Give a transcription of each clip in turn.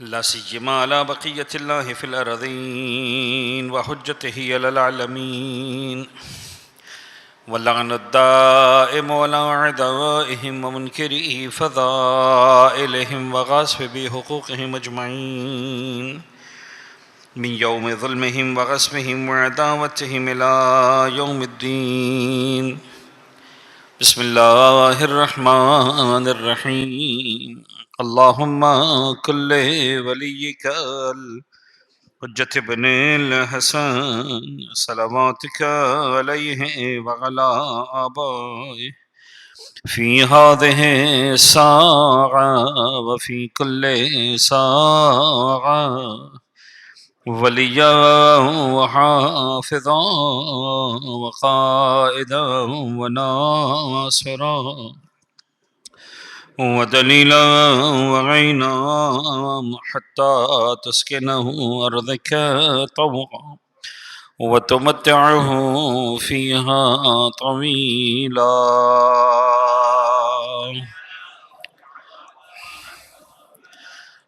لا سيما على بقية الله في الأرضين وحجته على العالمين واللعن الدائم على أعدائهم ومنكري فضائلهم وغاصبي حقوقهم أجمعين من يوم ظلمهم وغصبهم وعداوتهم إلى يوم الدين. بسم الله الرحمن الرحيم. اللهم كل وليك الحجة بن الحسن صلواتك عليه وعلى آبائه في هذه الساعة وفي كل ساعة وليا وحافظا وقائدا وناصرا ودليلا وعينا حتى تسكنه أرضك طوعا وتمتعه فيها طويلا.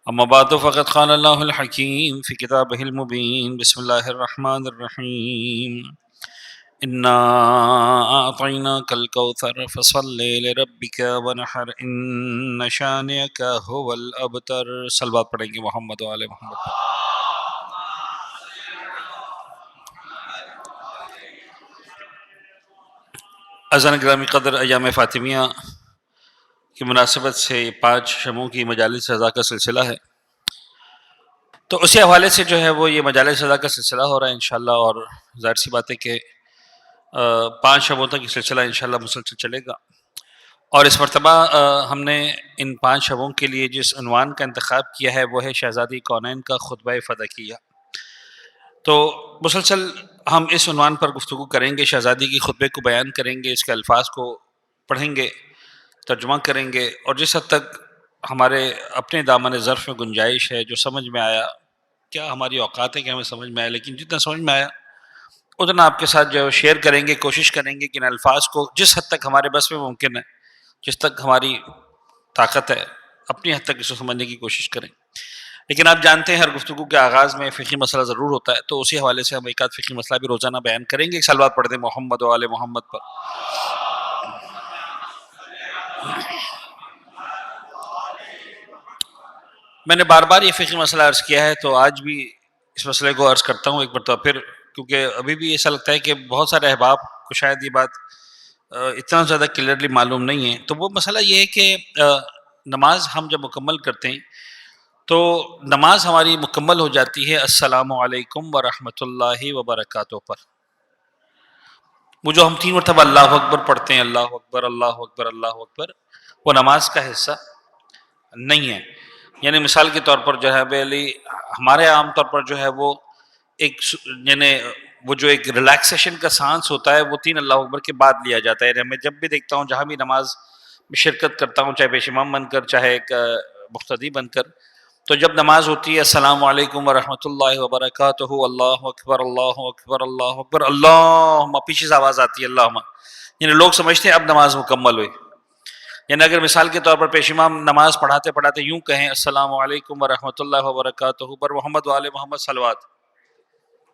أما بعد فقد قال الله الحكيم في كتابه المبين. بسم الله الرحمن الرحيم. إنا أعطيناك الكوثر فصل لربك ونحر إن شانئك هو الأبتر. صلوات پڑھیں گے محمد و آل محمد پر. عزیزان گرامی قدر، ایام فاطمیہ کی مناسبت سے 5 شبوں کی مجالس رضا کا سلسلہ ہے، تو اسی حوالے سے جو ہے وہ یہ مجالس رضا کا سلسلہ ہو رہا ہے انشاءاللہ، اور ظاہر سی بات ہے کہ 5 شبوں تک یہ سلسلہ انشاءاللہ مسلسل چلے گا. اور اس مرتبہ ہم نے ان 5 شبوں کے لیے جس عنوان کا انتخاب کیا ہے وہ ہے شہزادی کونین کا خطبہ فدکیہ. تو مسلسل ہم اس عنوان پر گفتگو کریں گے، شہزادی کی خطبے کو بیان کریں گے، اس کے الفاظ کو پڑھیں گے، ترجمہ کریں گے، اور جس حد تک ہمارے اپنے دامن ظرف میں گنجائش ہے، جو سمجھ میں آیا، کیا ہماری اوقات ہے کہ ہمیں سمجھ میں آیا، لیکن جتنا سمجھ میں آیا اتنا آپ کے ساتھ جو شیئر کریں گے، کوشش کریں گے کہ ان الفاظ کو جس حد تک ہمارے بس میں ممکن ہے، جس تک ہماری طاقت ہے، اپنی حد تک اس کو سمجھنے کی کوشش کریں. لیکن آپ جانتے ہیں ہر گفتگو کے آغاز میں فقہی مسئلہ ضرور ہوتا ہے، تو اسی حوالے سے ہم ایک آدھ فقہی مسئلہ بھی روزانہ بیان کریں گے. ایک صلوات پڑھ دیں محمد و آل محمد پر. میں نے بار بار یہ فقہی مسئلہ عرض کیا ہے، تو آج بھی اس مسئلے کو عرض کرتا ہوں ایک مرتبہ پھر، کیونکہ ابھی بھی ایسا لگتا ہے کہ بہت سارے احباب کو شاید یہ بات اتنا زیادہ کلیئرلی معلوم نہیں ہے. تو وہ مسئلہ یہ ہے کہ نماز ہم جب مکمل کرتے ہیں تو نماز ہماری مکمل ہو جاتی ہے السلام علیکم ورحمۃ اللہ وبرکاتہ پر. وہ جو ہم 3 مرتبہ اللہ اکبر پڑھتے ہیں، اللہ اکبر اللہ اکبر اللہ اکبر، وہ نماز کا حصہ نہیں ہے. یعنی مثال کے طور پر جو ہے ہمارے عام طور پر جو ہے وہ ایک یعنی وہ جو ایک ریلیکسیشن کا سانس ہوتا ہے وہ 3 اللہ اکبر کے بعد لیا جاتا ہے. یعنی میں جب بھی دیکھتا ہوں، جہاں بھی نماز میں شرکت کرتا ہوں، چاہے پیش امام بن کر چاہے ایک مقتدی بن کر، تو جب نماز ہوتی ہے السلام علیکم ورحمۃ اللہ وبرکاتہ، اللہ اکبر اللہ اکبر اللہ اکبر، اللہم، پیچھے سے آواز آتی ہے اللہم، یعنی لوگ سمجھتے ہیں اب نماز مکمل ہوئی. یعنی اگر مثال کے طور پر پیش امام نماز پڑھاتے پڑھاتے یوں کہیں السلام علیکم ورحمۃ اللہ وبرکاتہ پر محمد و آل محمد صلوات،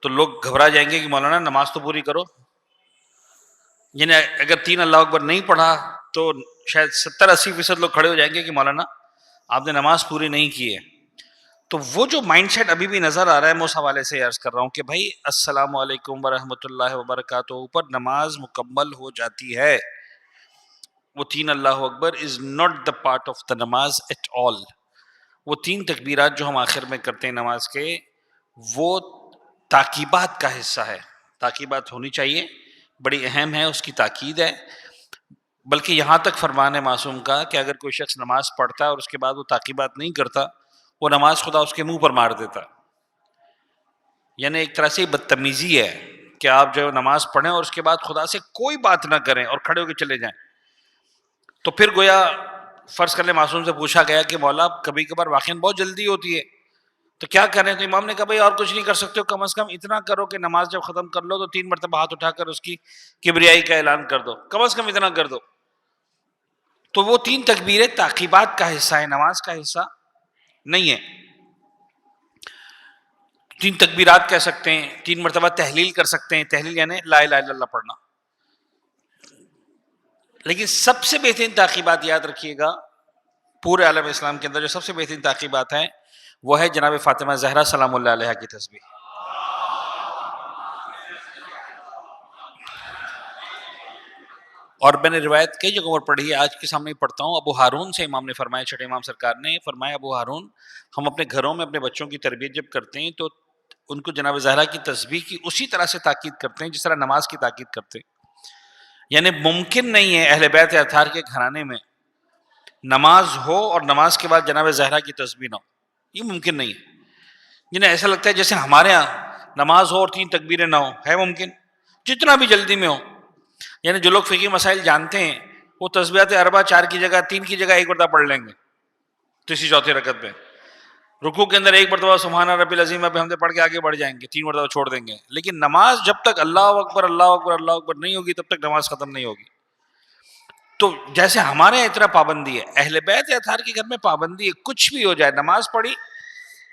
تو لوگ گھبرا جائیں گے کہ مولانا نماز تو پوری کرو. یعنی اگر 3 اللہ اکبر نہیں پڑھا تو شاید 70-80% لوگ کھڑے ہو جائیں گے کہ مولانا آپ نے نماز پوری نہیں کی ہے. تو وہ جو مائنڈ سیٹ ابھی بھی نظر آ رہا ہے، میں اس حوالے سے عرض کر رہا ہوں کہ بھائی السلام علیکم ورحمۃ اللہ وبرکاتہ اوپر نماز مکمل ہو جاتی ہے. وہ 3 اللہ اکبر is not the part of the namaz at آل. وہ 3 تکبیرات جو ہم آخر میں کرتے ہیں نماز کے، وہ تاکیبات کا حصہ ہے. تاکیبات ہونی چاہیے، بڑی اہم ہے، اس کی تاکید ہے. بلکہ یہاں تک فرمان ہے معصوم کا کہ اگر کوئی شخص نماز پڑھتا ہے اور اس کے بعد وہ تاکیبات نہیں کرتا، وہ نماز خدا اس کے منہ پر مار دیتا. یعنی ایک طرح سے بدتمیزی ہے کہ آپ جو نماز پڑھیں اور اس کے بعد خدا سے کوئی بات نہ کریں اور کھڑے ہو کے چلے جائیں. تو پھر گویا فرض کر لیں معصوم سے پوچھا گیا کہ مولا کبھی کبھار واقعی بہت جلدی ہوتی ہے تو کیا کریں؟ تو امام نے کہا بھائی اور کچھ نہیں کر سکتے ہو، کم از کم اتنا کرو کہ نماز جب ختم کر لو تو 3 مرتبہ ہاتھ اٹھا کر اس کی کبریائی کا اعلان کر دو، کم از کم اتنا کر دو. تو وہ 3 تکبیریں تعقیبات کا حصہ ہے، نماز کا حصہ نہیں ہے. 3 تکبیرات کہہ سکتے ہیں، 3 مرتبہ تحلیل کر سکتے ہیں، تحلیل یعنی لا الہ الا اللہ پڑھنا. لیکن سب سے بہترین تعقیبات یاد رکھیے گا پورے عالم اسلام کے اندر جو سب سے بہترین تعقیبات ہیں وہ ہے جناب فاطمہ زہرا سلام اللہ علیہا کی تسبیح. اور میں نے روایت کئی جگہوں پر پڑھی ہے، آج کے سامنے پڑھتا ہوں. ابو ہارون سے امام نے فرمایا، چھٹے امام سرکار نے فرمایا، ابو ہارون ہم اپنے گھروں میں اپنے بچوں کی تربیت جب کرتے ہیں تو ان کو جناب زہرا کی تسبیح کی اسی طرح سے تاکید کرتے ہیں جس طرح نماز کی تاکید کرتے ہیں. یعنی ممکن نہیں ہے اہل بیت اطہار کے گھرانے میں نماز ہو اور نماز کے بعد جناب زہرا کی تسبیح نہ ہو، یہ ممکن نہیں ہے. جنہیں ایسا لگتا ہے جیسے ہمارے ہاں نماز ہو اور 3 تکبیریں نہ ہو، ہے ممکن جتنا بھی جلدی میں ہو. یعنی جو لوگ فقہی مسائل جانتے ہیں وہ تسبیحات اربع 4 کی جگہ 3 کی جگہ 1 مرتبہ پڑھ لیں گے تیسری چوتھی رکعت میں. رکوع کے اندر 1 مرتبہ سبحان ربی العظیم بحمدہ پڑھ کے آگے بڑھ جائیں گے، 3 مرتبہ چھوڑ دیں گے. لیکن نماز جب تک اللہ اکبر اللہ اکبر اللہ اکبر نہیں ہوگی تب تک نماز ختم نہیں ہوگی. تو جیسے ہمارے یہاں اتنا پابندی ہے، اہل بیت اطہار کے گھر میں پابندی ہے، کچھ بھی ہو جائے نماز پڑھی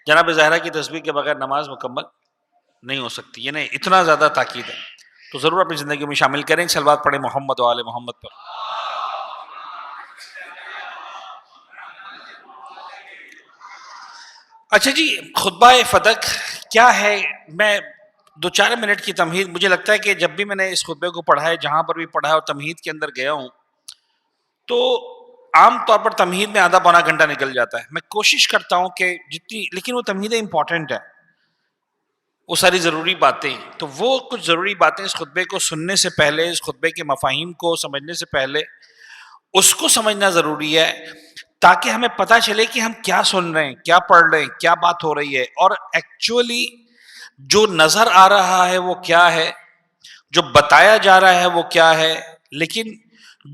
جناب زہرا کی تسبیح کے بغیر نماز مکمل نہیں ہو سکتی. یعنی اتنا زیادہ تاکید ہے. تو ضرور اپنی زندگی میں شامل کریں. صلوات پڑھیں محمد و آل محمد پر. اچھا جی، خطبہ فدق کیا ہے؟ میں 2-4 منٹ کی تمہید. مجھے لگتا ہے کہ جب بھی میں نے اس خطبے کو پڑھا ہے، جہاں پر بھی پڑھا ہے اور تمہید کے اندر گیا ہوں، تو عام طور پر تمہید میں آدھا پونا گھنٹہ نکل جاتا ہے. میں کوشش کرتا ہوں کہ جتنی، لیکن وہ تمہیدیں امپورٹنٹ ہیں، وہ ساری ضروری باتیں. تو وہ کچھ ضروری باتیں اس خطبے کو سننے سے پہلے، اس خطبے کے مفاہیم کو سمجھنے سے پہلے اس کو سمجھنا ضروری ہے، تاکہ ہمیں پتہ چلے کہ ہم کیا سن رہے ہیں، کیا پڑھ رہے ہیں، کیا بات ہو رہی ہے، اور ایکچولی جو نظر آ رہا ہے وہ کیا ہے، جو بتایا جا رہا ہے وہ کیا ہے، لیکن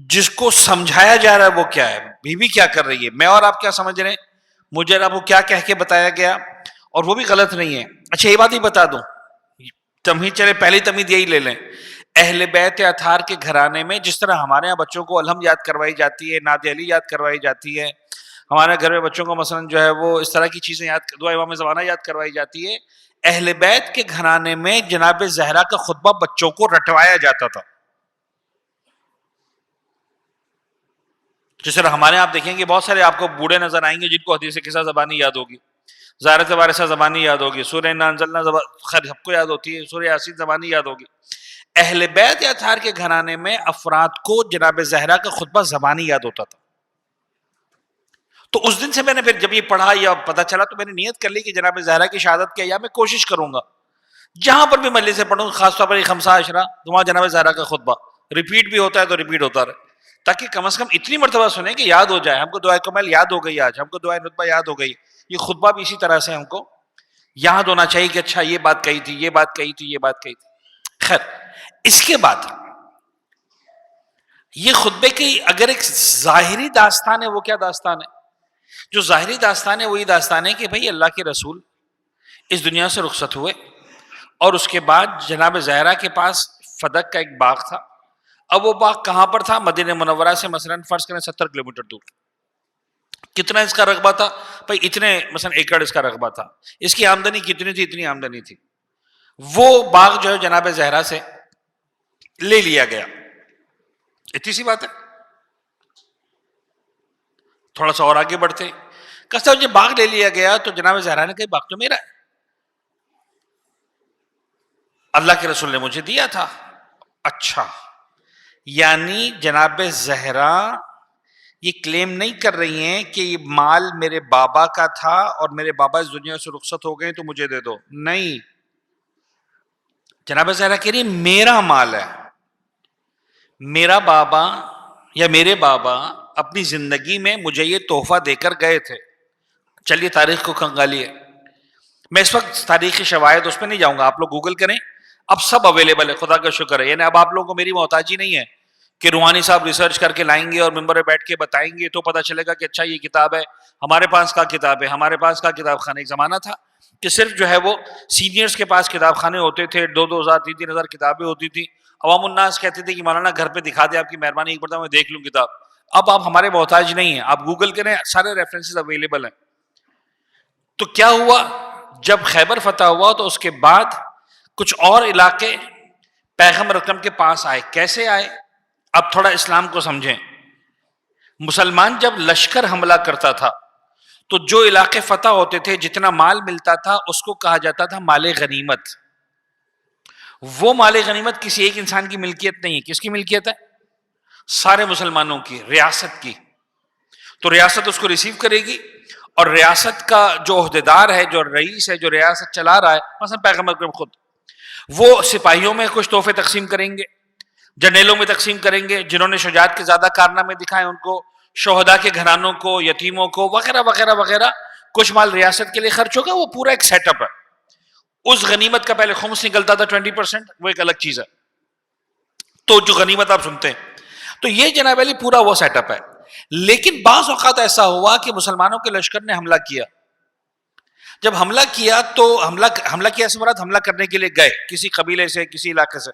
جس کو سمجھایا جا رہا ہے وہ کیا ہے. بیوی کیا کر رہی ہے، میں اور آپ کیا سمجھ رہے ہیں، مجھے اور آپ کو کیا کہہ کے بتایا گیا، اور وہ بھی غلط نہیں ہے. اچھا یہ بات ہی بتا دوں، تمہید چلے پہلی تمہید یہی لے لیں. اہل بیت اطہار کے گھرانے میں جس طرح ہمارے یہاں بچوں کو الحمد یاد کروائی جاتی ہے، نعت علی یاد کروائی جاتی ہے، ہمارے گھر میں بچوں کو مثلا جو ہے وہ اس طرح کی چیزیں یاد، دعا امام زمانہ یاد کروائی جاتی ہے، اہل بیت کے گھرانے میں جناب زہرا کا خطبہ بچوں کو رٹوایا جاتا تھا. جس طرح ہمارے آپ دیکھیں گے بہت سارے آپ کو بوڑھے نظر آئیں گے جن کو حدیث قصہ زبانی یاد ہوگی، زہرۃ وارثہ زبانی یاد ہوگی، سورہ انا انزلنا خیر سب کو یاد ہوتی ہے، سورہ یاسین زبانی یاد ہوگی. اہل بیت اطہار کے گھرانے میں افراد کو جناب زہرا کا خطبہ زبانی یاد ہوتا تھا. تو اس دن سے میں نے پھر جب یہ پڑھا یا پتہ چلا تو میں نے نیت کر لی کہ جناب زہرا کی شہادت کے ایام میں کوشش کروں گا جہاں پر بھی مجلس سے پڑھوں، خاص طور پر خمسہ عشرہ وہاں جناب زہرا کا خطبہ ریپیٹ بھی ہوتا ہے تو ریپیٹ ہوتا رہے، تاکہ کم از کم اتنی مرتبہ سنیں کہ یاد ہو جائے. ہم کو دعائے کمل یاد ہو گئی، آج ہم کو دعائے نطبہ یاد ہو گئی، یہ خطبہ بھی اسی طرح سے ہم کو یاد ہونا چاہیے کہ اچھا یہ بات کہی تھی، یہ بات کہی تھی، یہ بات کہی تھی. خیر، اس کے بعد یہ خطبے کی اگر ایک ظاہری داستان ہے، وہ کیا داستان ہے؟ جو ظاہری داستان ہے وہی داستان ہے کہ بھئی اللہ کے رسول اس دنیا سے رخصت ہوئے اور اس کے بعد جناب زہرا کے پاس فدق کا ایک باغ تھا. اب وہ باغ کہاں پر تھا؟ مدینہ منورہ سے مثلا فرض کریں 70 کلومیٹر دور. کتنا اس کا رقبہ تھا؟ بھئی اتنے مثلا ایکڑ اس کا رقبہ تھا. اس کی آمدنی کتنی تھی؟ اتنی آمدنی تھی. وہ باغ جو ہے جناب زہرا سے لے لیا گیا. اتنی سی بات ہے. تھوڑا سا اور آگے بڑھتے، کہتا جب باغ لے لیا گیا تو جناب زہرا نے کہا باغ تو میرا ہے، اللہ کے رسول نے مجھے دیا تھا. اچھا، یعنی جناب زہرا یہ کلیم نہیں کر رہی ہیں کہ یہ مال میرے بابا کا تھا اور میرے بابا اس دنیا سے رخصت ہو گئے تو مجھے دے دو. نہیں، جناب زہرا کہہ رہی میرا مال ہے، میرا بابا یا میرے بابا اپنی زندگی میں مجھے یہ تحفہ دے کر گئے تھے. چلیے تاریخ کو کھنگالیے. میں اس وقت تاریخی شواہد اس پہ نہیں جاؤں گا، آپ لوگ گوگل کریں، اب سب اویلیبل ہے، خدا کا شکر ہے. یعنی اب آپ لوگوں کو میری محتاجی نہیں ہے کہ روحانی صاحب ریسرچ کر کے لائیں گے اور ممبر پہ بیٹھ کے بتائیں گے تو پتہ چلے گا کہ اچھا یہ کتاب ہے. ہمارے پاس کا کتاب ہے، ہمارے پاس کا کتاب خانہ. ایک زمانہ تھا کہ صرف جو ہے وہ سینئرز کے پاس کتاب خانے ہوتے تھے، 2,000 3,000 کتابیں ہوتی تھی. عوام الناس کہتے تھے کہ مولانا گھر پہ دکھا دے، آپ کی مہربانی، ایک مرتبہ میں دیکھ لوں کتاب. اب آپ ہمارے محتاج نہیں ہیں، آپ گوگل کریں، سارے ریفرنسز اویلیبل ہیں. تو کیا ہوا؟ جب خیبر فتح ہوا تو اس کے بعد کچھ اور علاقے پیغمبر اکرم کے پاس آئے. کیسے آئے؟ اب تھوڑا اسلام کو سمجھیں. مسلمان جب لشکر حملہ کرتا تھا تو جو علاقے فتح ہوتے تھے، جتنا مال ملتا تھا اس کو کہا جاتا تھا مال غنیمت. وہ مال غنیمت کسی ایک انسان کی ملکیت نہیں ہے. کس کی ملکیت ہے؟ سارے مسلمانوں کی، ریاست کی. تو ریاست اس کو ریسیو کرے گی، اور ریاست کا جو عہدیدار ہے، جو رئیس ہے، جو ریاست چلا رہا ہے، مثلا پیغمبر اکرم خود، وہ سپاہیوں میں کچھ تحفے تقسیم کریں گے، جرنیلوں میں تقسیم کریں گے، جنہوں نے شجاعت کے زیادہ کارنامے دکھائے ان کو، شہداء کے گھرانوں کو، یتیموں کو، وغیرہ وغیرہ وغیرہ. کچھ مال ریاست کے لیے خرچ ہوگا. وہ پورا ایک سیٹ اپ ہے. اس غنیمت کا پہلے خمس نکلتا تھا 20%، وہ ایک الگ چیز ہے. تو جو غنیمت آپ سنتے ہیں، تو یہ جناب علی پورا وہ سیٹ اپ ہے. لیکن بعض اوقات ایسا ہوا کہ مسلمانوں کے لشکر نے حملہ کیا. جب حملہ کیا تو حملہ کیا سے مراد حملہ کرنے کے لیے گئے کسی قبیلے سے، کسی علاقے سے.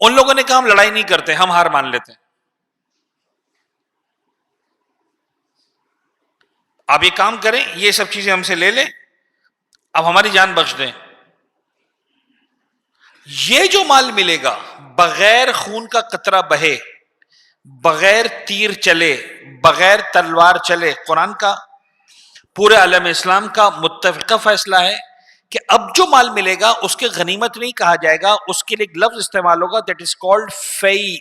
ان لوگوں نے کہا ہم لڑائی نہیں کرتے، ہم ہار مان لیتے ہیں. آپ یہ کام کریں، یہ سب چیزیں ہم سے لے لیں، اب ہماری جان بخش دیں. یہ جو مال ملے گا بغیر خون کا قطرہ بہے، بغیر تیر چلے، بغیر تلوار چلے، قرآن کا، پورے عالم اسلام کا متفقہ فیصلہ ہے کہ اب جو مال ملے گا اس کے غنیمت نہیں کہا جائے گا. اس کے لیے ایک لفظ استعمال ہوگا، دیٹ از کالڈ فی.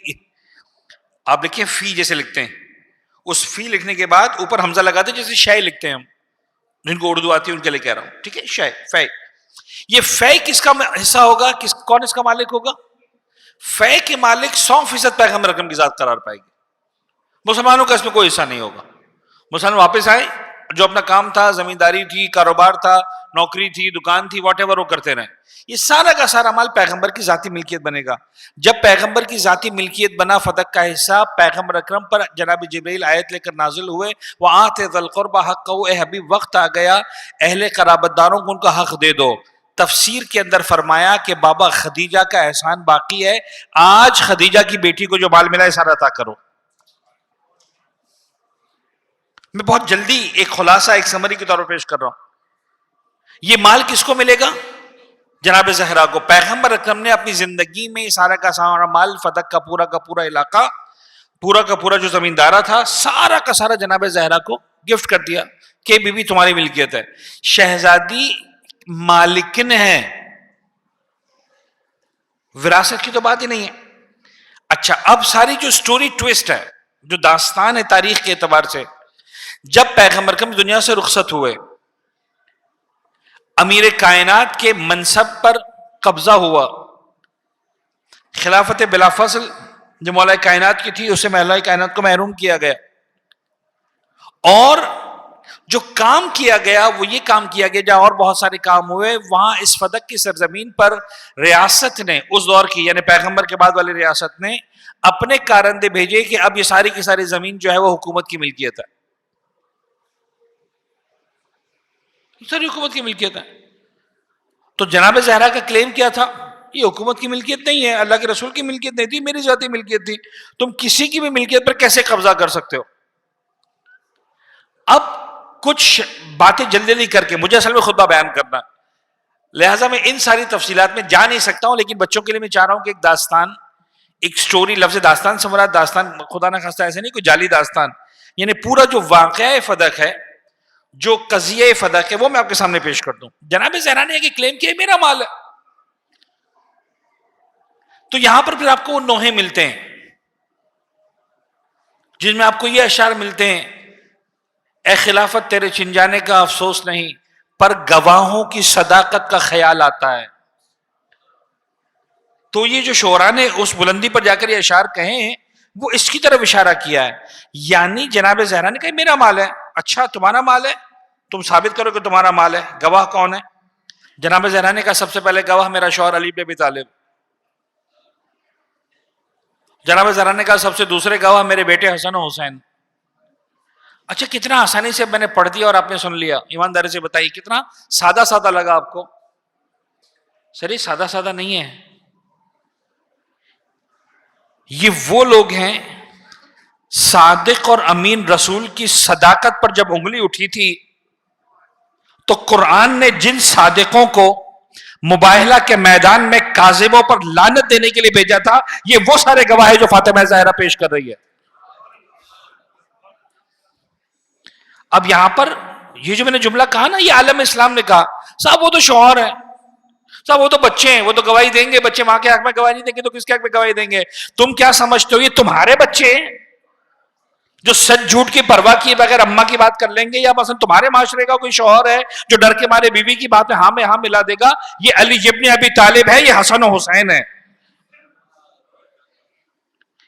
آپ لکھیں فی جیسے لکھتے ہیں، اس فی لکھنے کے بعد اوپر حمزہ لگاتے جیسے شے لکھتے ہیں ہم، جن کو اردو آتی ہے ان کے لیے کہہ رہا ہوں. ٹھیک ہے، شے، فی. یہ فی کس کا حصہ ہوگا؟ کون اس کا مالک ہوگا؟ فی کے مالک 100% پیغمبر اکرم کی ذات قرار پائے گی. مسلمانوں کا اس میں کوئی حصہ نہیں ہوگا. مسلمان واپس آئے، جو اپنا کام تھا، زمینداری تھی، کاروبار تھا، نوکری تھی، دکان تھی، واٹ ایور وہ کرتے رہے. یہ سارا کا سارا مال پیغمبر کی ذاتی ملکیت بنے گا. جب پیغمبر کی ذاتی ملکیت بنا، فتح کا حصہ پیغمبر اکرم پر جناب جبرائیل آیت لے کر نازل ہوئے، وَآتِ ذَا الْقُرْبَى حَقَّهُ، اے حبیب وقت آ گیا اہل قرابت داروں کو ان کا حق دے دو. تفسیر کے اندر فرمایا کہ بابا خدیجہ کا احسان باقی ہے، آج خدیجہ کی بیٹی کو جو مال ملا ہے سارا عطا کرو. میں بہت جلدی ایک خلاصہ، ایک سمری کے طور پر پیش کر رہا ہوں. یہ مال کس کو ملے گا؟ جناب زہرا کو. پیغمبر اکرم نے اپنی زندگی میں سارا کا سارا مال، فتح کا پورا علاقہ، پورا کا پورا جو زمیندارہ تھا، سارا کا سارا جناب زہرا کو گفٹ کر دیا کہ بی بی تمہاری ملکیت ہے. شہزادی مالکن ہے، وراثت کی تو بات ہی نہیں ہے. اچھا، اب ساری جو سٹوری ٹویسٹ ہے، جو داستان ہے تاریخ کے اعتبار سے، جب پیغمبر اکرم دنیا سے رخصت ہوئے، امیر کائنات کے منصب پر قبضہ ہوا، خلافت بلا فصل جو مولا کائنات کی تھی اسے مولا کائنات کو محروم کیا گیا. اور جو کام کیا گیا وہ یہ کام کیا گیا، جہاں اور بہت سارے کام ہوئے، وہاں اس فتح کی سرزمین پر ریاست نے اس دور کی، یعنی پیغمبر کے بعد والی ریاست نے اپنے کارندے بھیجے کہ اب یہ ساری کی ساری زمین جو ہے وہ حکومت کی ملکیت ہے. ساری حکومت کی ملکیت ہے. تو جناب زہرا کا کلیم کیا تھا؟ یہ حکومت کی ملکیت نہیں ہے، اللہ کے رسول کی ملکیت نہیں تھی، میری ذاتی ملکیت تھی. تم کسی کی بھی ملکیت پر کیسے قبضہ کر سکتے ہو؟ اب کچھ باتیں جلدی جلدی کر کے، مجھے اصل میں خطبہ بیان کرنا، لہٰذا میں ان ساری تفصیلات میں جا نہیں سکتا ہوں، لیکن بچوں کے لیے میں چاہ رہا ہوں کہ ایک داستان، ایک سٹوری، لفظ داستان سے مراد داستان خدا نہ خواستہ ایسے نہیں کوئی جعلی داستان، یعنی پورا جو واقعہ فتح ہے، جو قضیہ فتح ہے، وہ میں آپ کے سامنے پیش کر دوں. جناب زہرا نے یہ کلیم کیا میرا مال ہے. تو یہاں پر پھر آپ کو وہ نوحے ملتے ہیں جن میں آپ کو یہ اشعار ملتے ہیں، اے خلافت تیرے چھن جانے کا افسوس نہیں، پر گواہوں کی صداقت کا خیال آتا ہے. تو یہ جو شعراء نے اس بلندی پر جا کر یہ اشعار کہے ہیں، وہ اس کی طرف اشارہ کیا ہے. یعنی جناب زہرا نے کہا میرا مال ہے. اچھا تمہارا مال ہے، تم ثابت کرو کہ تمہارا مال ہے. گواہ کون ہے؟ جناب زہرا نے کہا سب سے پہلے گواہ میرا شوہر علی بن ابی طالب. جناب زہرا نے کہا سب سے دوسرے گواہ میرے بیٹے حسن و حسین. اچھا کتنا آسانی سے میں نے پڑھ دیا اور آپ نے سن لیا. ایمانداری سے بتائیے کتنا سادہ سادہ لگا آپ کو؟ سر یہ سادہ سادہ نہیں ہے. یہ وہ لوگ ہیں صادق اور امین رسول کی صداقت پر جب انگلی اٹھی تھی تو قرآن نے جن صادقوں کو مباہلہ کے میدان میں کاذبوں پر لعنت دینے کے لیے بھیجا تھا، یہ وہ سارے گواہ ہیں جو فاطمہ زہرا پیش کر رہی ہے. اب یہاں پر یہ جو میں نے جملہ کہا نا، یہ عالم اسلام نے کہا صاحب وہ تو شوہر ہے، صاحب وہ تو بچے ہیں، وہ تو گواہی دیں گے. بچے ماں کے حق میں گواہی نہیں دیں گے تو کس کے حق میں گواہی دیں گے؟ تم کیا سمجھتے ہو یہ تمہارے بچے ہیں جو سچ جھوٹ کی پرواہ کیے بغیر اماں کی بات کر لیں گے؟ یا مثلا تمہارے معاشرے کا کوئی شوہر ہے جو ڈر کے مارے بیوی کی بات میں ہاں ملا دے گا؟ یہ علی ابن ابی طالب ہے، یہ حسن و حسین ہے.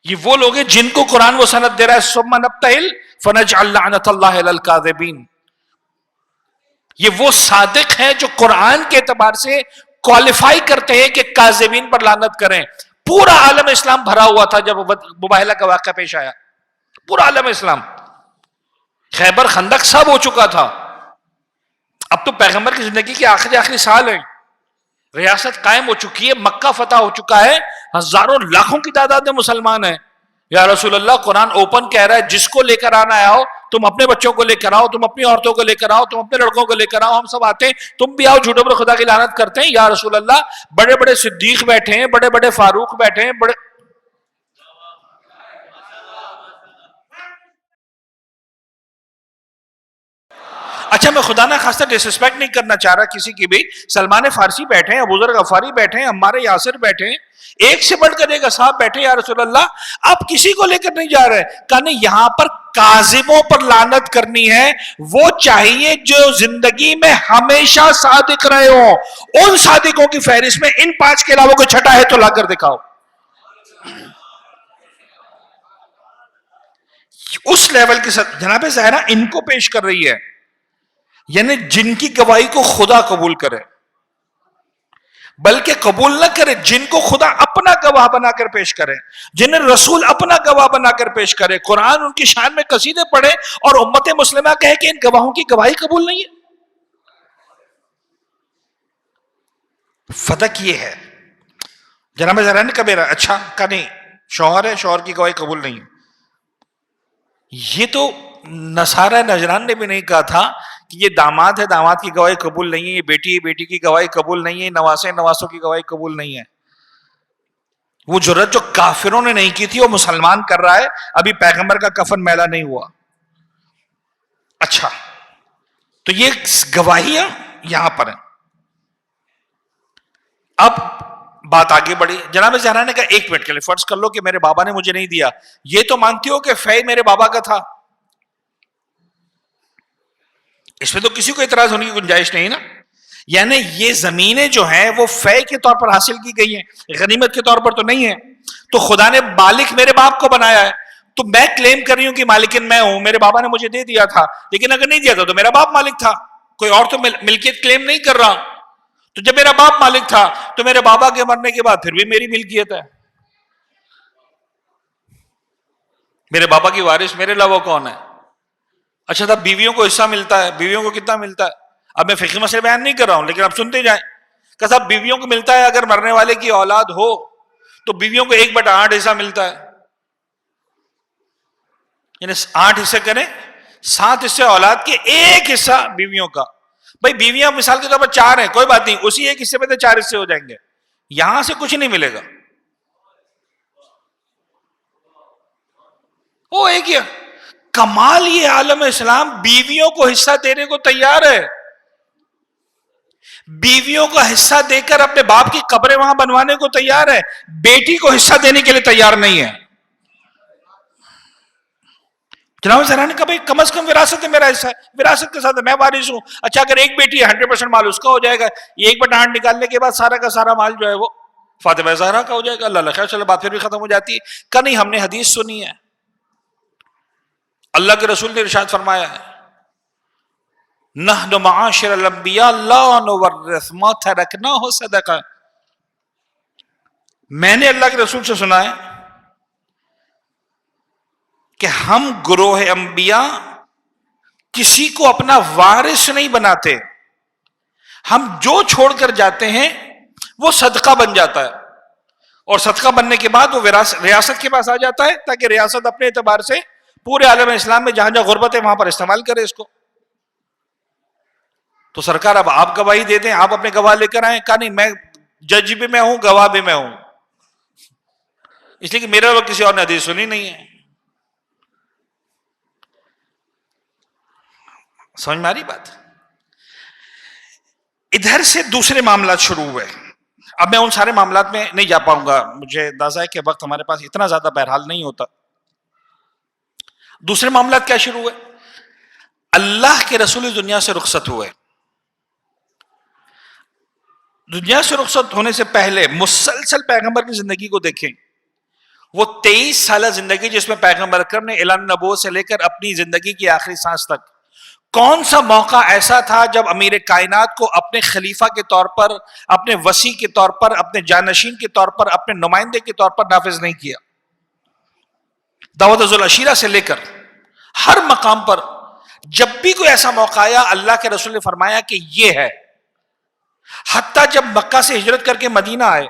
یہ وہ لوگ ہیں جن کو قرآن وہ سند دے رہا ہے ثم نبتہل فنجعل لعنت اللہ علی الکاذبین. یہ وہ صادق ہیں جو قرآن کے اعتبار سے کوالیفائی کرتے ہیں کہ کاذبین پر لعنت کریں. پورا عالم اسلام بھرا ہوا تھا جب مباہلہ کا واقعہ پیش آیا، پورا عالم اسلام. خیبر خندق سب ہو چکا تھا. اب تو پیغمبر کی زندگی کے آخری سال ہیں، ریاست قائم ہو چکی ہے، مکہ فتح ہو چکا ہے، ہزاروں لاکھوں کی تعداد میں مسلمان ہیں. یا رسول اللہ قرآن اوپن کہہ رہا ہے جس کو لے کر آنا آؤ، تم اپنے بچوں کو لے کر آؤ، تم اپنی عورتوں کو لے کر آؤ، تم اپنے لڑکوں کو لے کر آؤ، ہم سب آتے ہیں، تم بھی آؤ، جھوٹوں پر خدا کی لعنت کرتے ہیں. یا رسول اللہ بڑے بڑے صدیق بیٹھے ہیں، بڑے بڑے فاروق بیٹھے ہیں، بڑے اچھا میں خدا نہ خواستہ ڈسرسپیکٹ نہیں کرنا چاہ رہا کسی کی بھی. سلمان فارسی بیٹھے ہیں، ابو ذر غفاری بیٹھے ہیں، عمار یاسر بیٹھے ہیں، ایک سے بڑھ کر ایک اصحاب بیٹھے. یا رسول اللہ آپ کسی کو لے کر نہیں جا رہے. کہا نہیں، یہاں پر کاذبوں پر لعنت کرنی ہے، وہ چاہیے جو زندگی میں ہمیشہ صادق رہے ہوں. ان صادقوں کی فہرست میں ان 5 کے علاوہ کوئی چھٹا ہے تو لا کر دکھاؤ. اس لیول کے ساتھ جناب زہرا ان کو پیش کر رہی ہے، یعنی جن کی گواہی کو خدا قبول کرے، بلکہ قبول نہ کرے، جن کو خدا اپنا گواہ بنا کر پیش کرے، جنہیں رسول اپنا گواہ بنا کر پیش کرے. قرآن ان کی شان میں قصیدے پڑھے اور امت مسلمہ کہے کہ ان گواہوں کی گواہی قبول نہیں ہے. فتح یہ ہے. جناب زہرا نے کبھی اچھا کہا نہیں، شوہر ہے، شوہر کی گواہی قبول نہیں ہے. یہ تو نصارہ نجران نے بھی نہیں کہا تھا کہ یہ داماد ہے، داماد کی گواہی قبول نہیں ہے، یہ بیٹی ہے، بیٹی کی گواہی قبول نہیں ہے، نواسے نواسوں کی گواہی قبول نہیں ہے. وہ جرات جو کافروں نے نہیں کی تھی وہ مسلمان کر رہا ہے، ابھی پیغمبر کا کفن میلا نہیں ہوا. اچھا تو یہ گواہیاں یہاں پر ہیں. اب بات آگے بڑھی. جناب زہرا نے کہا ایک منٹ کے لیے فرض کر لو کہ میرے بابا نے مجھے نہیں دیا، یہ تو مانتی ہو کہ فے میرے بابا کا تھا؟ اس میں تو کسی کو اعتراض ہونے کی گنجائش نہیں نا. یعنی یہ زمینیں جو ہیں وہ فے کے طور پر حاصل کی گئی ہیں، غنیمت کے طور پر تو نہیں ہے. تو خدا نے مالک میرے باپ کو بنایا ہے، تو میں کلیم کر رہی ہوں کہ مالکن میں ہوں، میرے بابا نے مجھے دے دیا تھا. لیکن اگر نہیں دیا تھا تو میرا باپ مالک تھا، کوئی اور تو ملکیت کلیم نہیں کر رہا. تو جب میرا باپ مالک تھا تو میرے بابا کے مرنے کے بعد پھر بھی میری ملکیت ہے. میرے بابا کی وارث میرے علاوہ کون ہے؟ اچھا تھا بیویوں کو حصہ ملتا ہے، بیویوں کو کتنا ملتا ہے؟ اب میں فقہی مسئلے بیان نہیں کر رہا ہوں لیکن اب سنتے جائیں کہ صاحب بیویوں کو ملتا ہے، اگر مرنے والے کی اولاد ہو تو بیویوں کو 1/8 حصہ ملتا ہے. یعنی 8 حصے کریں، 7 حصے اولاد کے، 1 حصہ بیویوں کا. بھائی بیویاں مثال کے طور پر 4 ہیں، کوئی بات نہیں، اسی 1 حصے میں تو 4 حصے ہو جائیں گے. یہاں سے کچھ نہیں ملے گا. وہ ایک ہی کمال، یہ عالم اسلام بیویوں کو حصہ دینے کو تیار ہے. بیویوں کو حصہ دے کر اپنے باپ کی قبریں وہاں بنوانے کو تیار ہے، بیٹی کو حصہ دینے کے لیے تیار نہیں ہے. جناب زہرا نے کہا بھائی کم از کم وراثت ہے، میرا حصہ ہے، وراثت کے ساتھ میں وارث ہوں. اچھا اگر ایک بیٹی ہے 100% مال اس کا ہو جائے گا، یہ 1/8 نکالنے کے بعد سارا کا سارا مال جو ہے وہ فاطمہ زہرا کا ہو جائے گا. اللہ خیر، چلو بات پھر بھی ختم ہو جاتی ہے. کہ نہیں، ہم نے حدیث سنی ہے، اللہ کے رسول نے ارشاد فرمایا ہے نحن معاشر الانبیاء لا نورث ما ترکناہ صدقہ. میں نے اللہ کے رسول سے سنا ہے کہ ہم گروہ انبیاء کسی کو اپنا وارث نہیں بناتے، ہم جو چھوڑ کر جاتے ہیں وہ صدقہ بن جاتا ہے، اور صدقہ بننے کے بعد وہ ریاست کے پاس آ جاتا ہے تاکہ ریاست اپنے اعتبار سے پورے عالم اسلام میں جہاں جہاں غربت ہے وہاں پر استعمال کرے اس کو. تو سرکار اب آپ گواہی دے دیں, آپ اپنے گواہ لے کر آئیں. کہا نہیں, میں جج بھی میں ہوں, گواہ بھی میں ہوں, اس لیے کہ میرے لوگ کسی اور نے حدیث سنی نہیں ہے. سمجھ میں آ رہی بات؟ ادھر سے دوسرے معاملات شروع ہوئے. اب میں ان سارے معاملات میں نہیں جا پاؤں گا, مجھے اندازہ ہے کہ وقت ہمارے پاس اتنا زیادہ بہرحال نہیں ہوتا. دوسرے معاملات کیا شروع ہوئے؟ اللہ کے رسول دنیا سے رخصت ہوئے. دنیا سے رخصت ہونے سے پہلے مسلسل پیغمبر کی زندگی کو دیکھیں. وہ 23 سالہ زندگی جس میں پیغمبر اکرم نے اعلان نبوت سے لے کر اپنی زندگی کی آخری سانس تک, کون سا موقع ایسا تھا جب امیر کائنات کو اپنے خلیفہ کے طور پر, اپنے وسیع کے طور پر, اپنے جانشین کے طور پر, اپنے نمائندے کے طور پر نافذ نہیں کیا؟ دعوت ذو العشیرہ سے لے کر ہر مقام پر جب بھی کوئی ایسا موقع آیا, اللہ کے رسول نے فرمایا کہ یہ ہے. حتیٰ جب مکہ سے ہجرت کر کے مدینہ آئے,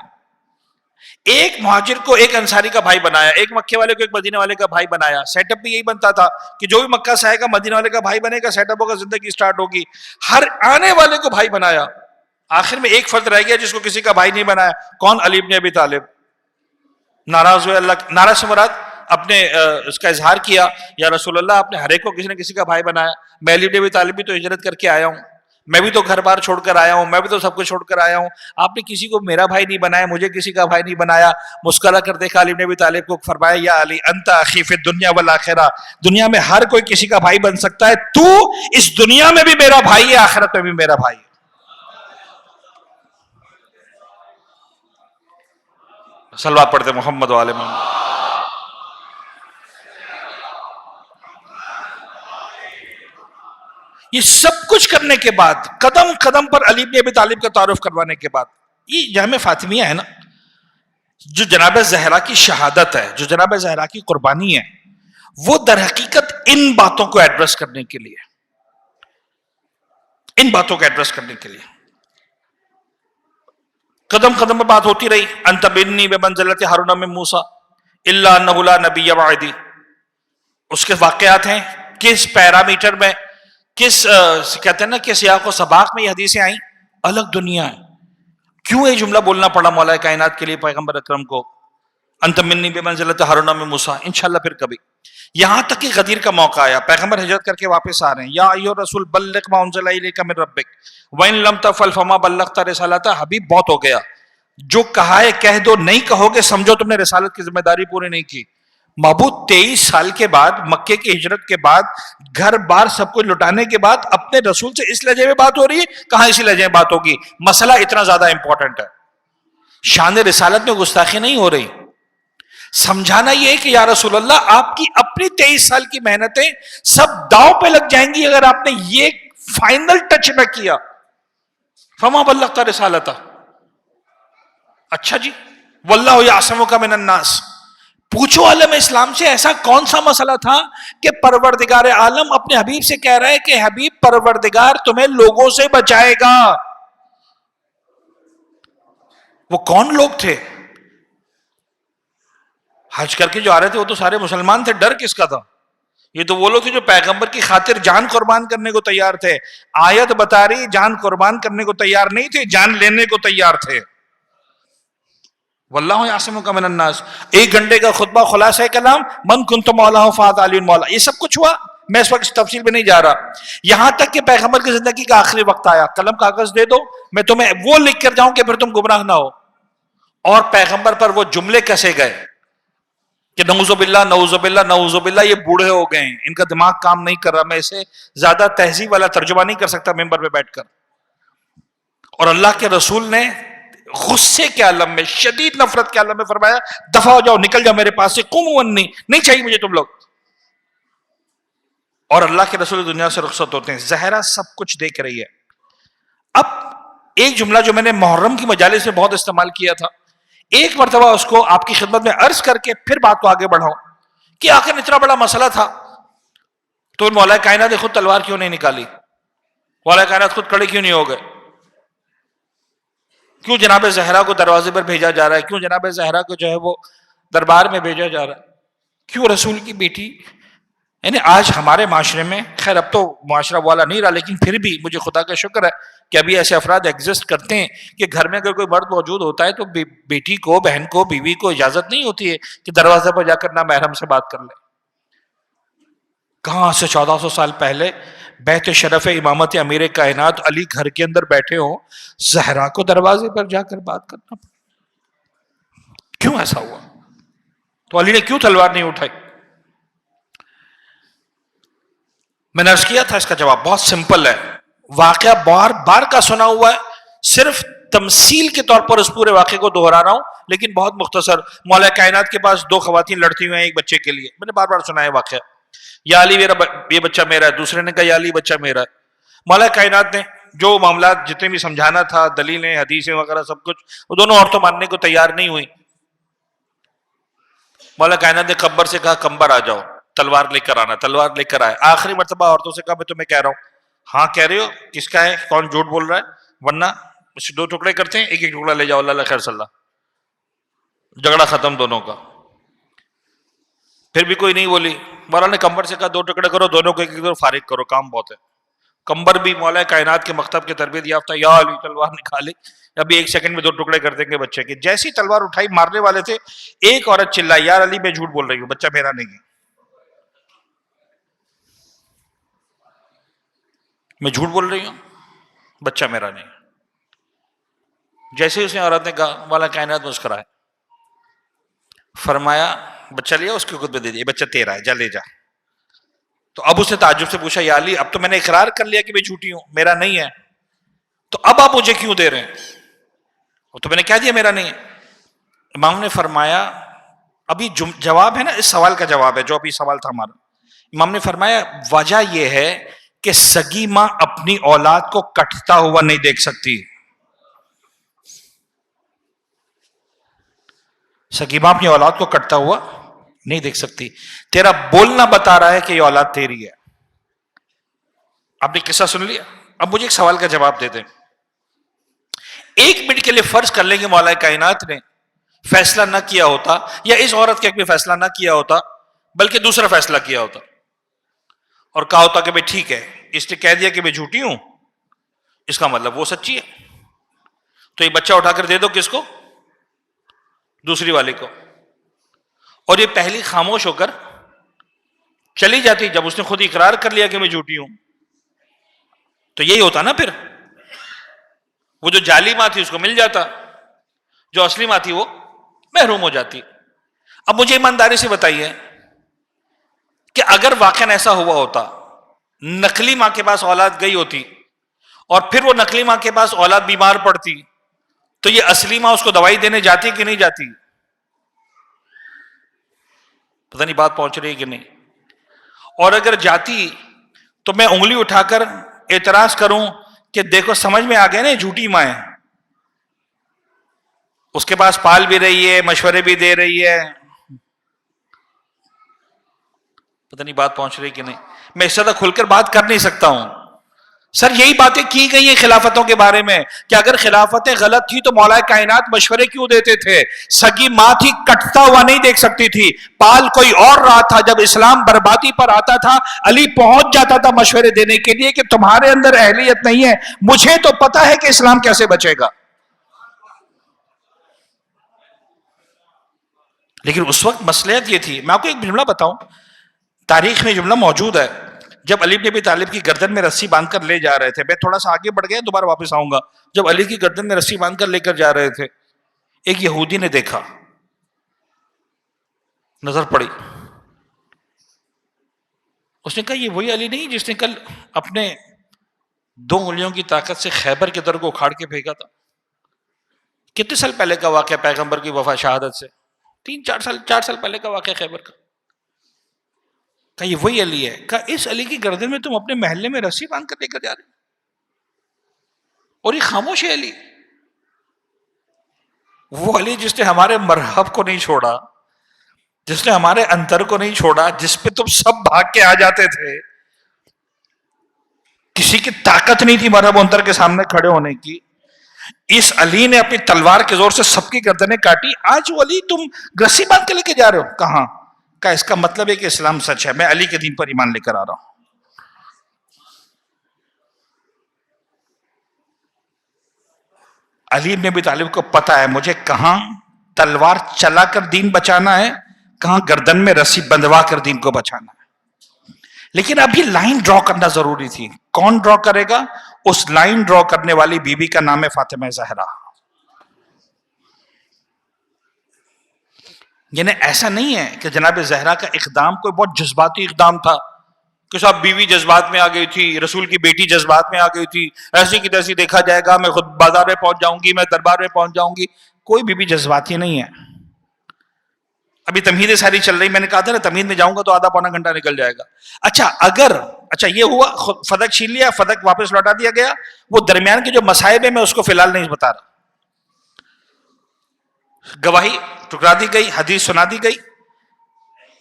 ایک مہاجر کو ایک انصاری کا بھائی بنایا, ایک مکے والے کو ایک مدینہ والے کا بھائی بنایا. سیٹ اپ بھی یہی بنتا تھا کہ جو بھی مکہ سے آئے گا مدینہ والے کا بھائی بنے گا, سیٹ اپ ہوگا, زندگی سٹارٹ ہوگی. ہر آنے والے کو بھائی بنایا. آخر میں ایک فرد رہ گیا جس کو کسی کا بھائی نہیں بنایا. کون؟ علی بن ابی طالب. ناراض ہوئے اللہ, ناراض سے مراد اپنے اس کا اظہار کیا, یا رسول اللہ آپ نے ہر ایک کو کسی نے کسی کا بھائی بنایا, میں علی بن ابی طالب بھی تو ہجرت کر کے آیا ہوں, میں بھی تو گھر بار چھوڑ کر آیا ہوں, میں بھی تو سب کچھ چھوڑ کر آیا ہوں, آپ نے کسی کو میرا بھائی نہیں بنایا, مجھے کسی کا بھائی نہیں بنایا. مسکرا کر دیکھا علی بن ابی طالب کو, فرمایا یا علی انت اخی فی الدنیا والآخرہ, دنیا میں ہر کوئی کسی کا بھائی بن سکتا ہے, تو اس دنیا میں بھی میرا بھائی ہے, آخرت میں بھی میرا بھائی ہے. صلوات پڑھتے محمد وعلی محمد. یہ سب کچھ کرنے کے بعد, قدم قدم پر علی بن ابی طالب کا تعارف کروانے کے بعد, یہ جامع فاطمیہ ہے نا, جو جناب زہرا کی شہادت ہے, جو جناب زہرا کی قربانی ہے, وہ در حقیقت ان باتوں کو ایڈریس کرنے کے لیے, ان باتوں کو ایڈریس کرنے کے لیے قدم قدم پر بات ہوتی رہی. انت منی بمنزلۃ ہارون من موسیٰ الا انہ لا نبی بعدی. اس کے واقعات ہیں, کس پیرامیٹر میں, کس کہتے ہیں نا کہ سیاق و سباق میں یہ حدیثیں آئیں, الگ دنیا ہے. کیوں یہ جملہ بولنا پڑا مولا کائنات کے لیے پیغمبر اکرم کو, انت منی بمنزلۃ ہارون من موسیٰ؟ انشاءاللہ پھر کبھی. یہاں تک کہ غدیر کا موقع آیا, پیغمبر ہجرت کر کے واپس آ رہے ہیں. یا ایھا الرسول بلغ ما انزل الیک من ربک وان لم تفعل فما بلغت رسالتہ. حبیب بہت ہو گیا, جو کہا ہے کہہ دو, نہیں کہو گے سمجھو تم نے رسالت کی ذمہ داری پوری نہیں کی. محبوب 23 سال کے بعد, مکے کی ہجرت کے بعد, گھر بار سب کچھ لٹانے کے بعد اپنے رسول سے اس لہجے میں بات ہو رہی ہے. کہاں اسی لہجے میں بات ہوگی؟ مسئلہ اتنا زیادہ امپورٹنٹ ہے, شان رسالت میں گستاخی نہیں ہو رہی. سمجھانا یہ ہے کہ یا رسول اللہ آپ کی اپنی 23 سال کی محنتیں سب داؤ پہ لگ جائیں گی اگر آپ نے یہ فائنل ٹچ نہ کیا. فما بلغت رسالتہ. اچھا جی, واللہ یعصمک من الناس. پوچھو عالم اسلام سے ایسا کون سا مسئلہ تھا کہ پروردگار عالم اپنے حبیب سے کہہ رہا ہے کہ حبیب پروردگار تمہیں لوگوں سے بچائے گا. وہ کون لوگ تھے؟ حج کر کے جو آ رہے تھے وہ تو سارے مسلمان تھے, ڈر کس کا تھا؟ یہ تو وہ لوگ تھے جو پیغمبر کی خاطر جان قربان کرنے کو تیار تھے. آیت بتا رہی جان قربان کرنے کو تیار نہیں تھے, جان لینے کو تیار تھے. واللہ یعصمک من الناس. 1 گھنٹے کا خطبہ, خلاصہ کلام, من کنت مولاہ فہذا علی مولا. یہ سب کچھ ہوا, میں اس وقت اس تفصیل میں نہیں جا رہا. یہاں تک کہ پیغمبر کی زندگی کا آخری وقت آیا, قلم کاغذ دے دو, میں تمہیں وہ لکھ کر جاؤں کہ پھر تم گمراہ نہ ہو. اور پیغمبر پر وہ جملے کسے گئے کہ نعوذ باللہ نعوذ باللہ نعوذ باللہ, یہ بوڑھے ہو گئے ہیں, ان کا دماغ کام نہیں کر رہا, میں اسے زیادہ تہذیب والا ترجمہ نہیں کر سکتا ممبر پہ بیٹھ کر. اور اللہ کے رسول نے غصے کے عالم میں, شدید نفرت کے عالم میں فرمایا دفع ہو جاؤ, نکل جاؤ میرے پاس سے, قوموا عنی, نہیں چاہیے مجھے تم لوگ. اور اللہ کے رسول دنیا سے رخصت ہوتے ہیں. زہرا سب کچھ دیکھ رہی ہے. اب ایک جملہ جو میں نے محرم کی مجالس میں بہت استعمال کیا تھا, ایک مرتبہ اس کو آپ کی خدمت میں عرض کر کے پھر بات کو آگے بڑھاؤں کہ آخر اتنا بڑا مسئلہ تھا تو مولا کائنات نے خود تلوار کیوں نہیں نکالی؟ مولا کائنات خود کھڑے کیوں نہیں ہو گئے؟ کیوں جناب زہرا کو دروازے پر بھیجا جا رہا ہے؟ کیوں جناب زہرا کو جو ہے وہ دربار میں بھیجا جا رہا ہے؟ کیوں رسول کی بیٹی یعنی آج ہمارے معاشرے میں، خیر اب تو معاشرہ والا نہیں رہا، لیکن پھر بھی مجھے خدا کا شکر ہے کہ ابھی ایسے افراد ایگزسٹ کرتے ہیں کہ گھر میں اگر کوئی مرد موجود ہوتا ہے تو بیٹی کو، بہن کو، بیوی کو اجازت نہیں ہوتی ہے کہ دروازے پر جا کر نامحرم سے بات کر لے. کہاں سے 1400 سال پہلے بیت شرف امامت امیر کائنات علی گھر کے اندر بیٹھے ہوں، زہرا کو دروازے پر جا کر بات کرنا پڑا. کیوں ایسا ہوا؟ تو علی نے کیوں تلوار نہیں اٹھائی؟ میں نے عرض کیا تھا اس کا جواب بہت سمپل ہے. واقعہ بار بار کا سنا ہوا ہے، صرف تمثیل کے طور پر اس پورے واقعے کو دہرا رہا ہوں، لیکن بہت مختصر. مولا کائنات کے پاس 2 خواتین لڑتی ہوئی ہیں ایک بچے کے لیے. میں نے بار بار سنا ہے واقعہ. یا علی یہ بچہ میرا ہے، دوسرے نے کہا یا علی بچہ میرا ہے. مولا کائنات نے جو معاملات جتنے بھی سمجھانا تھا، دلیلیں، حدیثیں وغیرہ سب کچھ، وہ دونوں عورتوں ماننے کو تیار نہیں ہوئی. مولا کائنات نے قمبر سے کہا قمبر آ جاؤ، تلوار لے کر آنا. تلوار لے کر آئے. آخری مرتبہ عورتوں سے کہا میں تمہیں کہہ رہا ہوں. ہاں کہہ رہے ہو؟ کس کا ہے؟ کون جھوٹ بول رہا ہے؟ ورنہ 2 ٹکڑے کرتے ہیں، ایک ایک ٹکڑا لے جاؤ، اللہ خیر صلی اللہ. جھگڑا ختم دونوں کا. پھر بھی کوئی نہیں بولی. مولا نے قمبر سے کہا 2 ٹکڑے کرو، دونوں کو ایک ایک فارغ کرو، کام بہت ہے. قمبر بھی مولا کائنات کے مکتب کے تربیت یافتہ، یا علی تلوار نکالی. ابھی 1 سیکنڈ میں 2 ٹکڑے کر دیں گے بچے کے. جیسی تلوار اٹھائی مارنے والے تھے، ایک عورت چلائی یار علی میں جھوٹ بول رہی ہوں، بچہ میرا نہیں ہے. میں جھوٹ بول رہی ہوں، بچہ میرا نہیں. جیسے اس نے عورت نے کہا، مولا کائنات مسکرائے، فرمایا بچہ لیا، اس کے خود پہ دے دیا، بچہ تیرا ہے، جا لے جا. تو اب اس نے تعجب سے پوچھا یا علی اب تو میں نے اقرار کر لیا کہ میں جھوٹی ہوں، میرا نہیں ہے، تو اب آپ مجھے کیوں دے رہے ہیں؟ وہ تو میں نے کہہ دیا میرا نہیں ہے. امام نے فرمایا، ابھی جواب ہے نا اس سوال کا جواب ہے جو ابھی سوال تھا ہمارا. امام نے فرمایا وجہ یہ ہے کہ سگی ماں اپنی اولاد کو کٹتا ہوا نہیں دیکھ سکتی. سگی ماں اپنی اولاد کو کٹتا ہوا نہیں دیکھ سکتی. تیرا بولنا بتا رہا ہے کہ یہ اولاد تیری ہے. آپ نے قصہ سن لیا. اب مجھے ایک سوال کا جواب دے دیں. 1 منٹ کے لیے فرض کر لیں کہ مولا کائنات نے فیصلہ نہ کیا ہوتا، یا اس عورت کے حق میں فیصلہ نہ کیا ہوتا بلکہ دوسرا فیصلہ کیا ہوتا اور کہا ہوتا کہ بھئی ٹھیک ہے اس نے کہہ دیا کہ میں جھوٹی ہوں، اس کا مطلب وہ سچی ہے، تو یہ بچہ اٹھا کر دے دو کس کو؟ دوسری والی کو. اور یہ پہلی خاموش ہو کر چلی جاتی جب اس نے خود اقرار کر لیا کہ میں جھوٹی ہوں. تو یہی ہوتا نا پھر، وہ جو جعلی ماں تھی اس کو مل جاتا، جو اصلی ماں تھی وہ محروم ہو جاتی. اب مجھے ایمانداری سے بتائیے کہ اگر واقعا ایسا ہوا ہوتا، نقلی ماں کے پاس اولاد گئی ہوتی اور پھر وہ نقلی ماں کے پاس اولاد بیمار پڑتی، تو یہ اصلی ماں اس کو دوائی دینے جاتی کہ نہیں جاتی؟ پتہ نہیں بات پہنچ رہی ہے کہ نہیں. اور اگر جاتی تو میں انگلی اٹھا کر اعتراض کروں کہ دیکھو سمجھ میں آ گیا نا جھوٹی ماں ہے، اس کے پاس پال بھی رہی ہے، مشورے بھی دے رہی ہے. پتہ نہیں بات پہنچ رہی کہ نہیں. میں اس طرح کھل کر بات کر نہیں سکتا ہوں. سر یہی باتیں کی گئی ہیں خلافتوں کے بارے میں کہ اگر خلافتیں غلط تھی تو مولا کائنات مشورے کیوں دیتے تھے؟ سگی ماں تھی، کٹتا ہوا نہیں دیکھ سکتی تھی، پال کوئی اور رہا تھا. جب اسلام بربادی پر آتا تھا علی پہنچ جاتا تھا مشورے دینے کے لیے کہ تمہارے اندر اہلیت نہیں ہے، مجھے تو پتا ہے کہ اسلام کیسے بچے گا. لیکن اس وقت مصلحت یہ تھی. میں آپ کو ایک جملہ بتاؤں، تاریخ میں جملہ موجود ہے. جب علی بن ابی طالب کی گردن میں رسی باندھ کر لے جا رہے تھے، میں تھوڑا سا آگے بڑھ گیا دوبارہ واپس آؤں گا. جب علی کی گردن میں رسی باندھ کر لے کر جا رہے تھے، ایک یہودی نے دیکھا، نظر پڑی، اس نے کہا یہ وہی علی نہیں جس نے کل اپنے 2 انگلیوں کی طاقت سے خیبر کے در کو اکھاڑ کے پھینکا تھا؟ کتنے سال پہلے کا واقعہ پیغمبر کی وفات شہادت سے؟ 4 سال پہلے کا واقعہ خیبر کا. کہا یہ وہی علی ہے. کہا اس علی کی گردن میں تم اپنے محلے میں رسی باندھ کر لے کر جا رہے اور یہ خاموش ہے علی. وہ علی جس نے ہمارے مرحب کو نہیں چھوڑا، جس نے ہمارے انتر کو نہیں چھوڑا، جس پہ تم سب بھاگ کے آ جاتے تھے، کسی کی طاقت نہیں تھی مرحب انتر کے سامنے کھڑے ہونے کی، اس علی نے اپنی تلوار کے زور سے سب کی گردنیں کاٹی. آج وہ علی تم رسی باندھ کے لے کے جا رہے ہو. کہاں؟ کا اس کا مطلب ہے کہ اسلام سچ ہے، میں علی کے دین پر ایمان لے کر آ رہا ہوں. علی بن ابی طالب کو پتا ہے مجھے کہاں تلوار چلا کر دین بچانا ہے، کہاں گردن میں رسی بندھوا کر دین کو بچانا ہے. لیکن ابھی لائن ڈرا کرنا ضروری تھی. کون ڈرا کرے گا؟ اس لائن ڈرا کرنے والی بی بی کا نام ہے فاطمہ زہرا. یعنی ایسا نہیں ہے کہ جناب زہرا کا اقدام کوئی بہت جذباتی اقدام تھا کہ صاحب بیوی جذبات میں آ گئی تھی، رسول کی بیٹی جذبات میں آ گئی تھی، ایسی کی تیسی دیکھا جائے گا، میں خود بازار میں پہنچ جاؤں گی، میں دربار میں پہنچ جاؤں گی. کوئی بیوی جذباتی نہیں ہے. ابھی تمہید ساری چل رہی، میں نے کہا تھا نا تمہید میں جاؤں گا تو آدھا پونا گھنٹہ نکل جائے گا. اچھا یہ ہوا، فدق چھین لیا، فدق واپس لوٹا دیا گیا. وہ درمیان کے جو مصائب ہیں میں اس کو فی الحال نہیں بتا رہا. گواہی ٹکرا دی گئی، حدیث سنا دی گئی.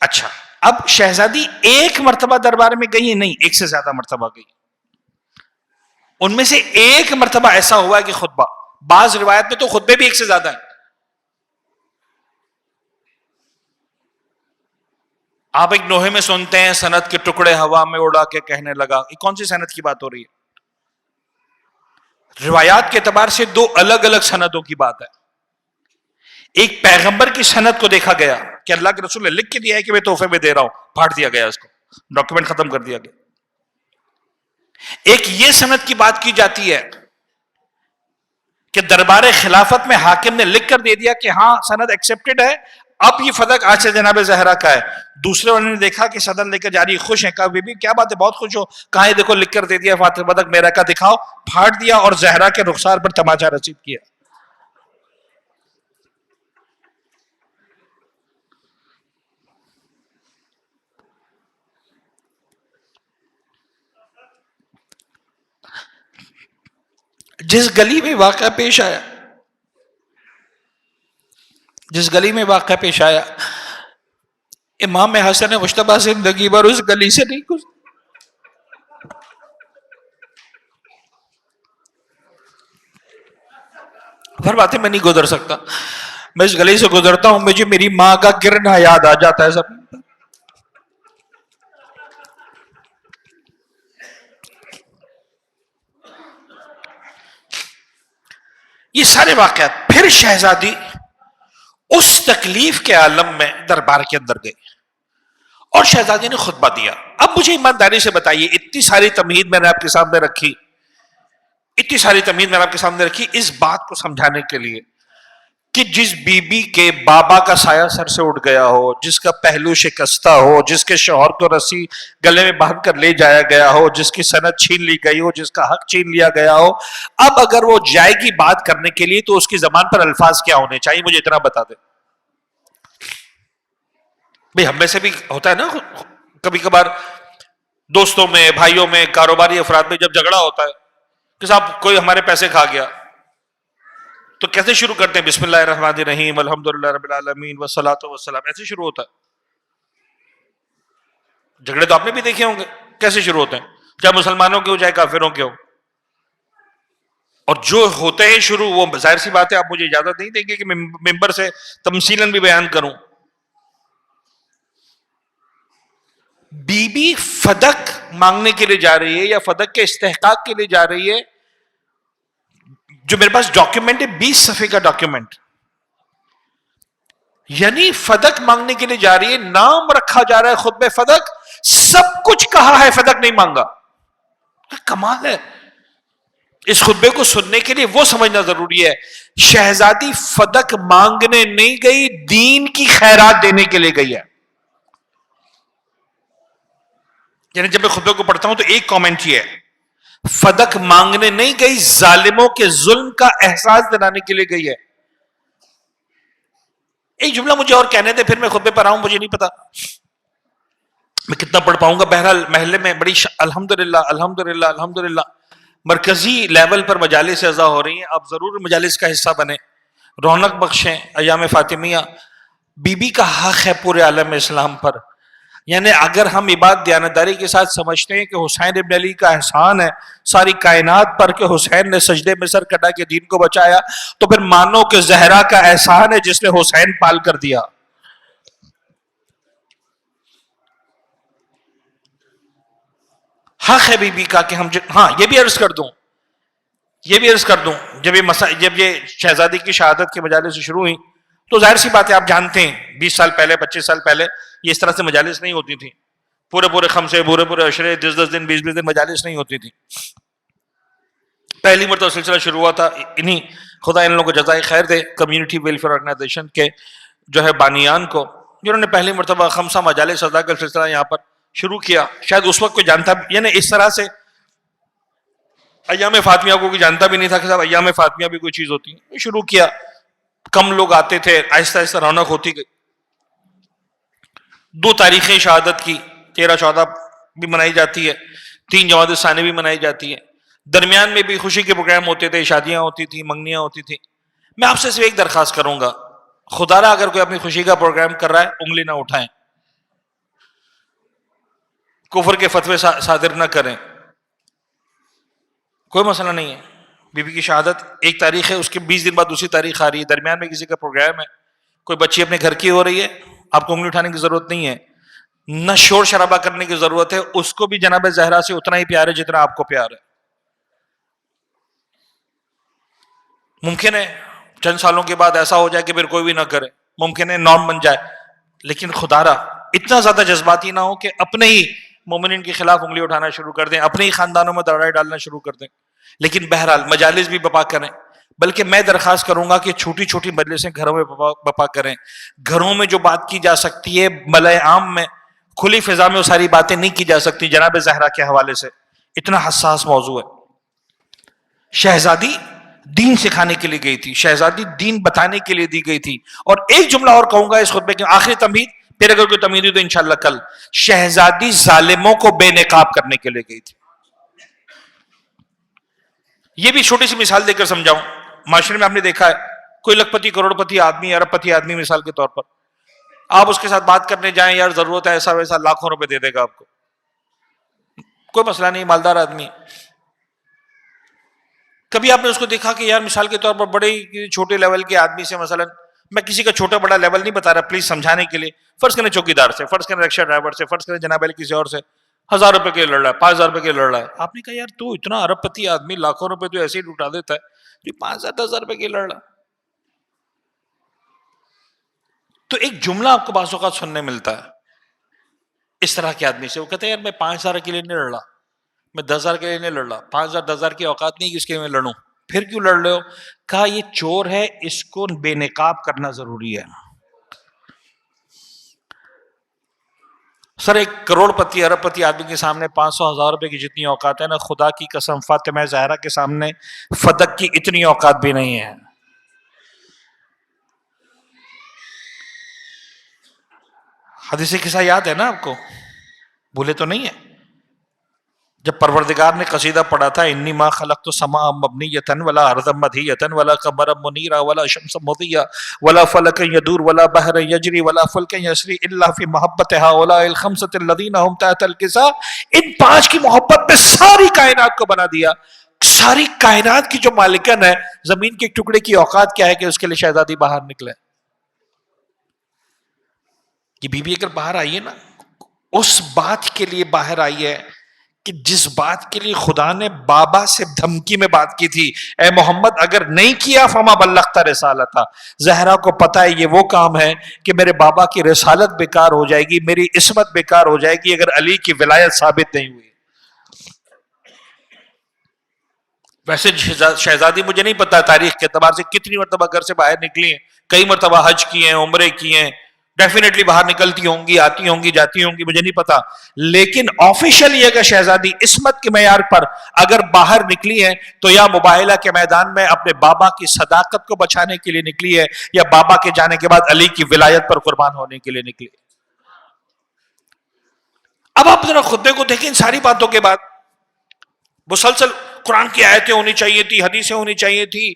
اچھا اب شہزادی ایک مرتبہ دربار میں گئی نہیں، ایک سے زیادہ مرتبہ گئی. ان میں سے ایک مرتبہ ایسا ہوا ہے کہ خطبہ، بعض روایت میں تو خطبے بھی ایک سے زیادہ ہیں. آپ ایک نوحے میں سنتے ہیں سند کے ٹکڑے ہوا میں اڑا کے کہنے لگا. یہ کون سی سند کی بات ہو رہی ہے؟ روایات کے اعتبار سے دو الگ الگ سندوں کی بات ہے. ایک پیغمبر کی سند کو دیکھا گیا کہ اللہ کے رسول نے لکھ کے دیا ہے کہ میں تحفے میں دے رہا ہوں، پھاڑ دیا گیا، اس کو ڈاکیومنٹ ختم کر دیا گیا. ایک یہ سند کی بات کی جاتی ہے کہ دربار خلافت میں حاکم نے لکھ کر دے دیا کہ ہاں سند ایکسپٹڈ ہے، اب یہ فدق آج سے جناب زہرا کا ہے. دوسرے والے نے دیکھا کہ سند لے کر جاری، خوش ہیں، کہا بی بی کیا بات ہے، بہت خوش ہو، کہاں یہ دیکھو لکھ کر دے دیا فاطمہ فدق میرا کا، دکھاؤ. پھاڑ دیا اور زہرا کے رخسار پر تماچا رسید کیا. جس گلی میں واقعہ پیش آیا، امام حسن مجتبیٰ زندگی بھر اس گلی سے نہیں گزرے. فرماتے میں نہیں گزر سکتا، میں اس گلی سے گزرتا ہوں مجھے میری ماں کا گرنا یاد آ جاتا ہے زمین پر. یہ سارے واقعات. پھر شہزادی اس تکلیف کے عالم میں دربار کے اندر گئی اور شہزادی نے خطبہ دیا. اب مجھے ایمانداری سے بتائیے، اتنی ساری تمہید میں نے آپ کے سامنے رکھی، اس بات کو سمجھانے کے لیے کہ جس بی بی کے بابا کا سایہ سر سے اٹھ گیا ہو، جس کا پہلو شکستہ ہو، جس کے شوہر کو رسی گلے میں باندھ کر لے جایا گیا ہو، جس کی سند چھین لی گئی ہو، جس کا حق چھین لیا گیا ہو، اب اگر وہ جائے گی بات کرنے کے لیے تو اس کی زبان پر الفاظ کیا ہونے چاہیے؟ مجھے اتنا بتا دیں. بھئی ہم میں سے بھی ہوتا ہے نا کبھی کبھار، دوستوں میں، بھائیوں میں، کاروباری افراد میں جب جھگڑا ہوتا ہے کہ صاحب کوئی ہمارے پیسے کھا گیا، تو کیسے شروع کرتے ہیں؟ بسم اللہ الرحمن الرحیم، الحمدللہ رب العالمین والصلاۃ والسلام، ایسے شروع ہوتا ہے. جھگڑے تو آپ نے بھی دیکھے ہوں گے کیسے شروع ہوتے ہیں، چاہے مسلمانوں کے ہو چاہے کافروں کے ہو. اور جو ہوتے ہیں شروع، وہ ظاہر سی بات ہے آپ مجھے اجازت نہیں دیں گے کہ میں ممبر سے تمثیلاً بھی بیان کروں. بی بی فدق مانگنے کے لیے جا رہی ہے یا فدق کے استحقاق کے لیے جا رہی ہے. جو میرے پاس ڈاکیومنٹ ہے 20 صفحے کا ڈاکیومنٹ، یعنی فدق مانگنے کے لیے جا رہی ہے، نام رکھا جا رہا ہے خطبہ فدق، سب کچھ کہا ہے، فدق نہیں مانگا. کمال ہے. اس خطبے کو سننے کے لیے وہ سمجھنا ضروری ہے شہزادی فدق مانگنے نہیں گئی، دین کی خیرات دینے کے لیے گئی ہے. یعنی جب میں خطبے کو پڑھتا ہوں تو ایک کامنٹ یہ ہے، فدق مانگنے نہیں گئی، ظالموں کے ظلم کا احساس دلانے کے لیے گئی ہے. ایک جملہ مجھے اور کہنے دے پھر میں خطبے پر آؤں، مجھے نہیں پتا میں کتنا پڑھ پاؤں گا. بہرحال محلے میں بڑی الحمدللہ مرکزی لیول پر مجالس اعزا ہو رہی ہیں. آپ ضرور مجالس کا حصہ بنیں، رونق بخشیں ایام فاطمیہ. بی بی کا حق ہے پورے عالم اسلام پر. یعنی اگر ہم یہ بات دیانتداری کے ساتھ سمجھتے ہیں کہ حسین ابن علی کا احسان ہے ساری کائنات پر کہ حسین نے سجدے میں سر کٹا کے دین کو بچایا، تو پھر مانو کہ زہرا کا احسان ہے جس نے حسین پال کر دیا. حق ہے بی بی کا کہ ہم ہاں یہ بھی عرض کر دوں جب یہ شہزادی کی شہادت کے مجالس سے شروع ہوئی تو ظاہر سی بات ہے آپ جانتے ہیں 20 سال پہلے 25 سال پہلے یہ اس طرح سے مجالس نہیں ہوتی تھی، پورے خمسے پورے عشرے 10 دن 20 دن مجالس نہیں ہوتی تھی. پہلی مرتبہ سلسلہ شروع ہوا تھا خدا ان لوگوں کو جزائے خیر دے کمیونٹی ویلفیئر آرگنائزیشن کے جو ہے بانیان کو، جنہوں نے پہلی مرتبہ خمسہ مجالس سزا کا سلسلہ یہاں پر شروع کیا. شاید اس وقت کوئی جانتا یعنی اس طرح سے ایام فاطمیہ کو کوئی جانتا بھی نہیں تھا کہ صاحب ایام فاطمیہ بھی کوئی چیز ہوتی ہے. شروع کیا، کم لوگ آتے تھے، آہستہ آہستہ رونق ہوتی گئی. 2 تاریخیں شہادت کی 13-14 بھی منائی جاتی ہے، 3 جمادی الثانی بھی منائی جاتی ہے. درمیان میں بھی خوشی کے پروگرام ہوتے تھے، شادیاں ہوتی تھی، منگنیاں ہوتی تھی. میں آپ سے صرف ایک درخواست کروں گا، خدا را اگر کوئی اپنی خوشی کا پروگرام کر رہا ہے انگلی نہ اٹھائیں، کفر کے فتوے صادر نہ کریں، کوئی مسئلہ نہیں ہے. بی بی کی شہادت 1 تاریخ ہے، اس کے 20 دن بعد دوسری تاریخ آ رہی ہے، درمیان میں کسی کا پروگرام ہے، کوئی بچی اپنے گھر کی ہو رہی ہے، آپ کو انگلی اٹھانے کی ضرورت نہیں ہے، نہ شور شرابہ کرنے کی ضرورت ہے. اس کو بھی جناب زہرا سے اتنا ہی پیار ہے جتنا آپ کو پیار ہے. ممکن ہے چند سالوں کے بعد ایسا ہو جائے کہ پھر کوئی بھی نہ کرے، ممکن ہے نارم بن جائے، لیکن خدا را اتنا زیادہ جذباتی نہ ہو کہ اپنے ہی مومنین کے خلاف انگلی اٹھانا شروع کر دیں، اپنے ہی خاندانوں میں دراڑیں ڈالنا شروع کر دیں. لیکن بہرحال مجالس بھی بپا کریں. بلکہ میں درخواست کروں گا کہ چھوٹی چھوٹی مجلسیں گھروں میں بپا کریں. گھروں میں جو بات کی جا سکتی ہے ملأ عام میں، کھلی فضا میں وہ ساری باتیں نہیں کی جا سکتی. جناب زہرا کے حوالے سے اتنا حساس موضوع ہے. شہزادی دین سکھانے کے لیے گئی تھی، شہزادی دین بتانے کے لیے دی گئی تھی. اور ایک جملہ اور کہوں گا اس خطبے کی آخری تمہید، پھر اگر کوئی تمہید ہوئی تو انشاءاللہ کل. شہزادی ظالموں کو بے نقاب کرنے کے لیے گئی تھی. یہ بھی چھوٹی سی مثال دے کر سمجھاؤں. معاشرے میں آپ نے دیکھا ہے کوئی لکھ پتی کروڑ پتی آدمی، ارب پتی آدمی مثال کے طور پر، آپ اس کے ساتھ بات کرنے جائیں یار ضرورت ہے ایسا ویسا، لاکھوں روپے دے دے گا آپ کو، کوئی مسئلہ نہیں، مالدار آدمی. کبھی آپ نے اس کو دیکھا کہ یار مثال کے طور پر بڑے چھوٹے لیول کے آدمی سے، مثلا میں کسی کا چھوٹا بڑا لیول نہیں بتا رہا، پلیز سمجھانے کے لیے، فرض کریں چوکیدار سے، فرض کریں رکشا ڈرائیور سے، فرض کریں جناب علی کسی اور سے 1000 روپے کے لڑ رہا ہے، 5000 روپے کے لڑ رہا ہے. آپ نے کہا یار تو اتنا ارب پتی آدمی، لاکھوں روپے تو ایسے ہی لٹا دیتا ہے، تو 5000 10,000 روپے کے لڑ رہا. تو ایک جملہ آپ کو بعض اوقات سننے ملتا ہے اس طرح کے آدمی سے، وہ کہتا ہے یار میں 5000 کے لیے نہیں لڑ رہا، میں 10,000 کے لیے نہیں لڑ رہا، 5000 10,000 کی اوقات نہیں کہ اس کے لیے میں لڑوں. پھر کیوں لڑ رہے ہو؟ کہا یہ چور ہے، اس کو بے نقاب کرنا ضروری ہے. سر ایک کروڑ پتی ارب پتی آدمی کے سامنے 500,000 روپے کی جتنی اوقات ہے نا، خدا کی قسم فاطمہ زہرا کے سامنے فدق کی اتنی اوقات بھی نہیں ہے. حدیث قصہ یاد ہے نا آپ کو؟ بھولے تو نہیں ہے؟ جب پروردگار نے قصیدہ پڑھا تھا انی ما خلقت السماء مبنیۃ ولا ارضا مدحیۃ ولا قمرا منیرا ولا شمسا مضیٰ ولا فلکا یدور ولا بحر یجری ولا فلک یسری الا فی محبت ہؤلاء الخمسۃ الذین هم تحت القصاء. ان 5 کی محبت میں ساری کائنات کو بنا دیا. ساری کائنات کی جو مالکن ہے، زمین کے ایک ٹکڑے کی اوقات کیا ہے کہ اس کے لیے شہزادی باہر نکلے. یہ بی بی اگر باہر آئی ہے نا، اس بات کے لیے باہر آئی ہے کہ جس بات کے لیے خدا نے بابا سے دھمکی میں بات کی تھی، اے محمد اگر نہیں کیا فما بلغت رسالتا. زہرا کو پتا ہے یہ وہ کام ہے کہ میرے بابا کی رسالت بیکار ہو جائے گی، میری عصمت بیکار ہو جائے گی اگر علی کی ولایت ثابت نہیں ہوئی. ویسے شہزادی مجھے نہیں پتا تاریخ کے اعتبار سے کتنی مرتبہ گھر سے باہر نکلی ہیں، کئی مرتبہ حج کی ہیں، عمرے کی ہیں، ڈیفینیٹلی باہر نکلتی ہوں گی، آتی ہوں گی، جاتی ہوں گی، مجھے نہیں پتا. لیکن آفیشلی اگر شہزادی عصمت کے معیار پر اگر باہر نکلی ہے تو یا مباہلہ کے میدان میں اپنے بابا کی صداقت کو بچانے کے لیے نکلی ہے، یا بابا کے جانے کے بعد علی کی ولایت پر قربان ہونے کے لیے نکلی ہے. اب آپ ذرا خطبے کو دیکھیں. ساری باتوں کے بعد مسلسل قرآن کی آیتیں ہونی چاہیے تھی، حدیثیں ہونی چاہیے تھی،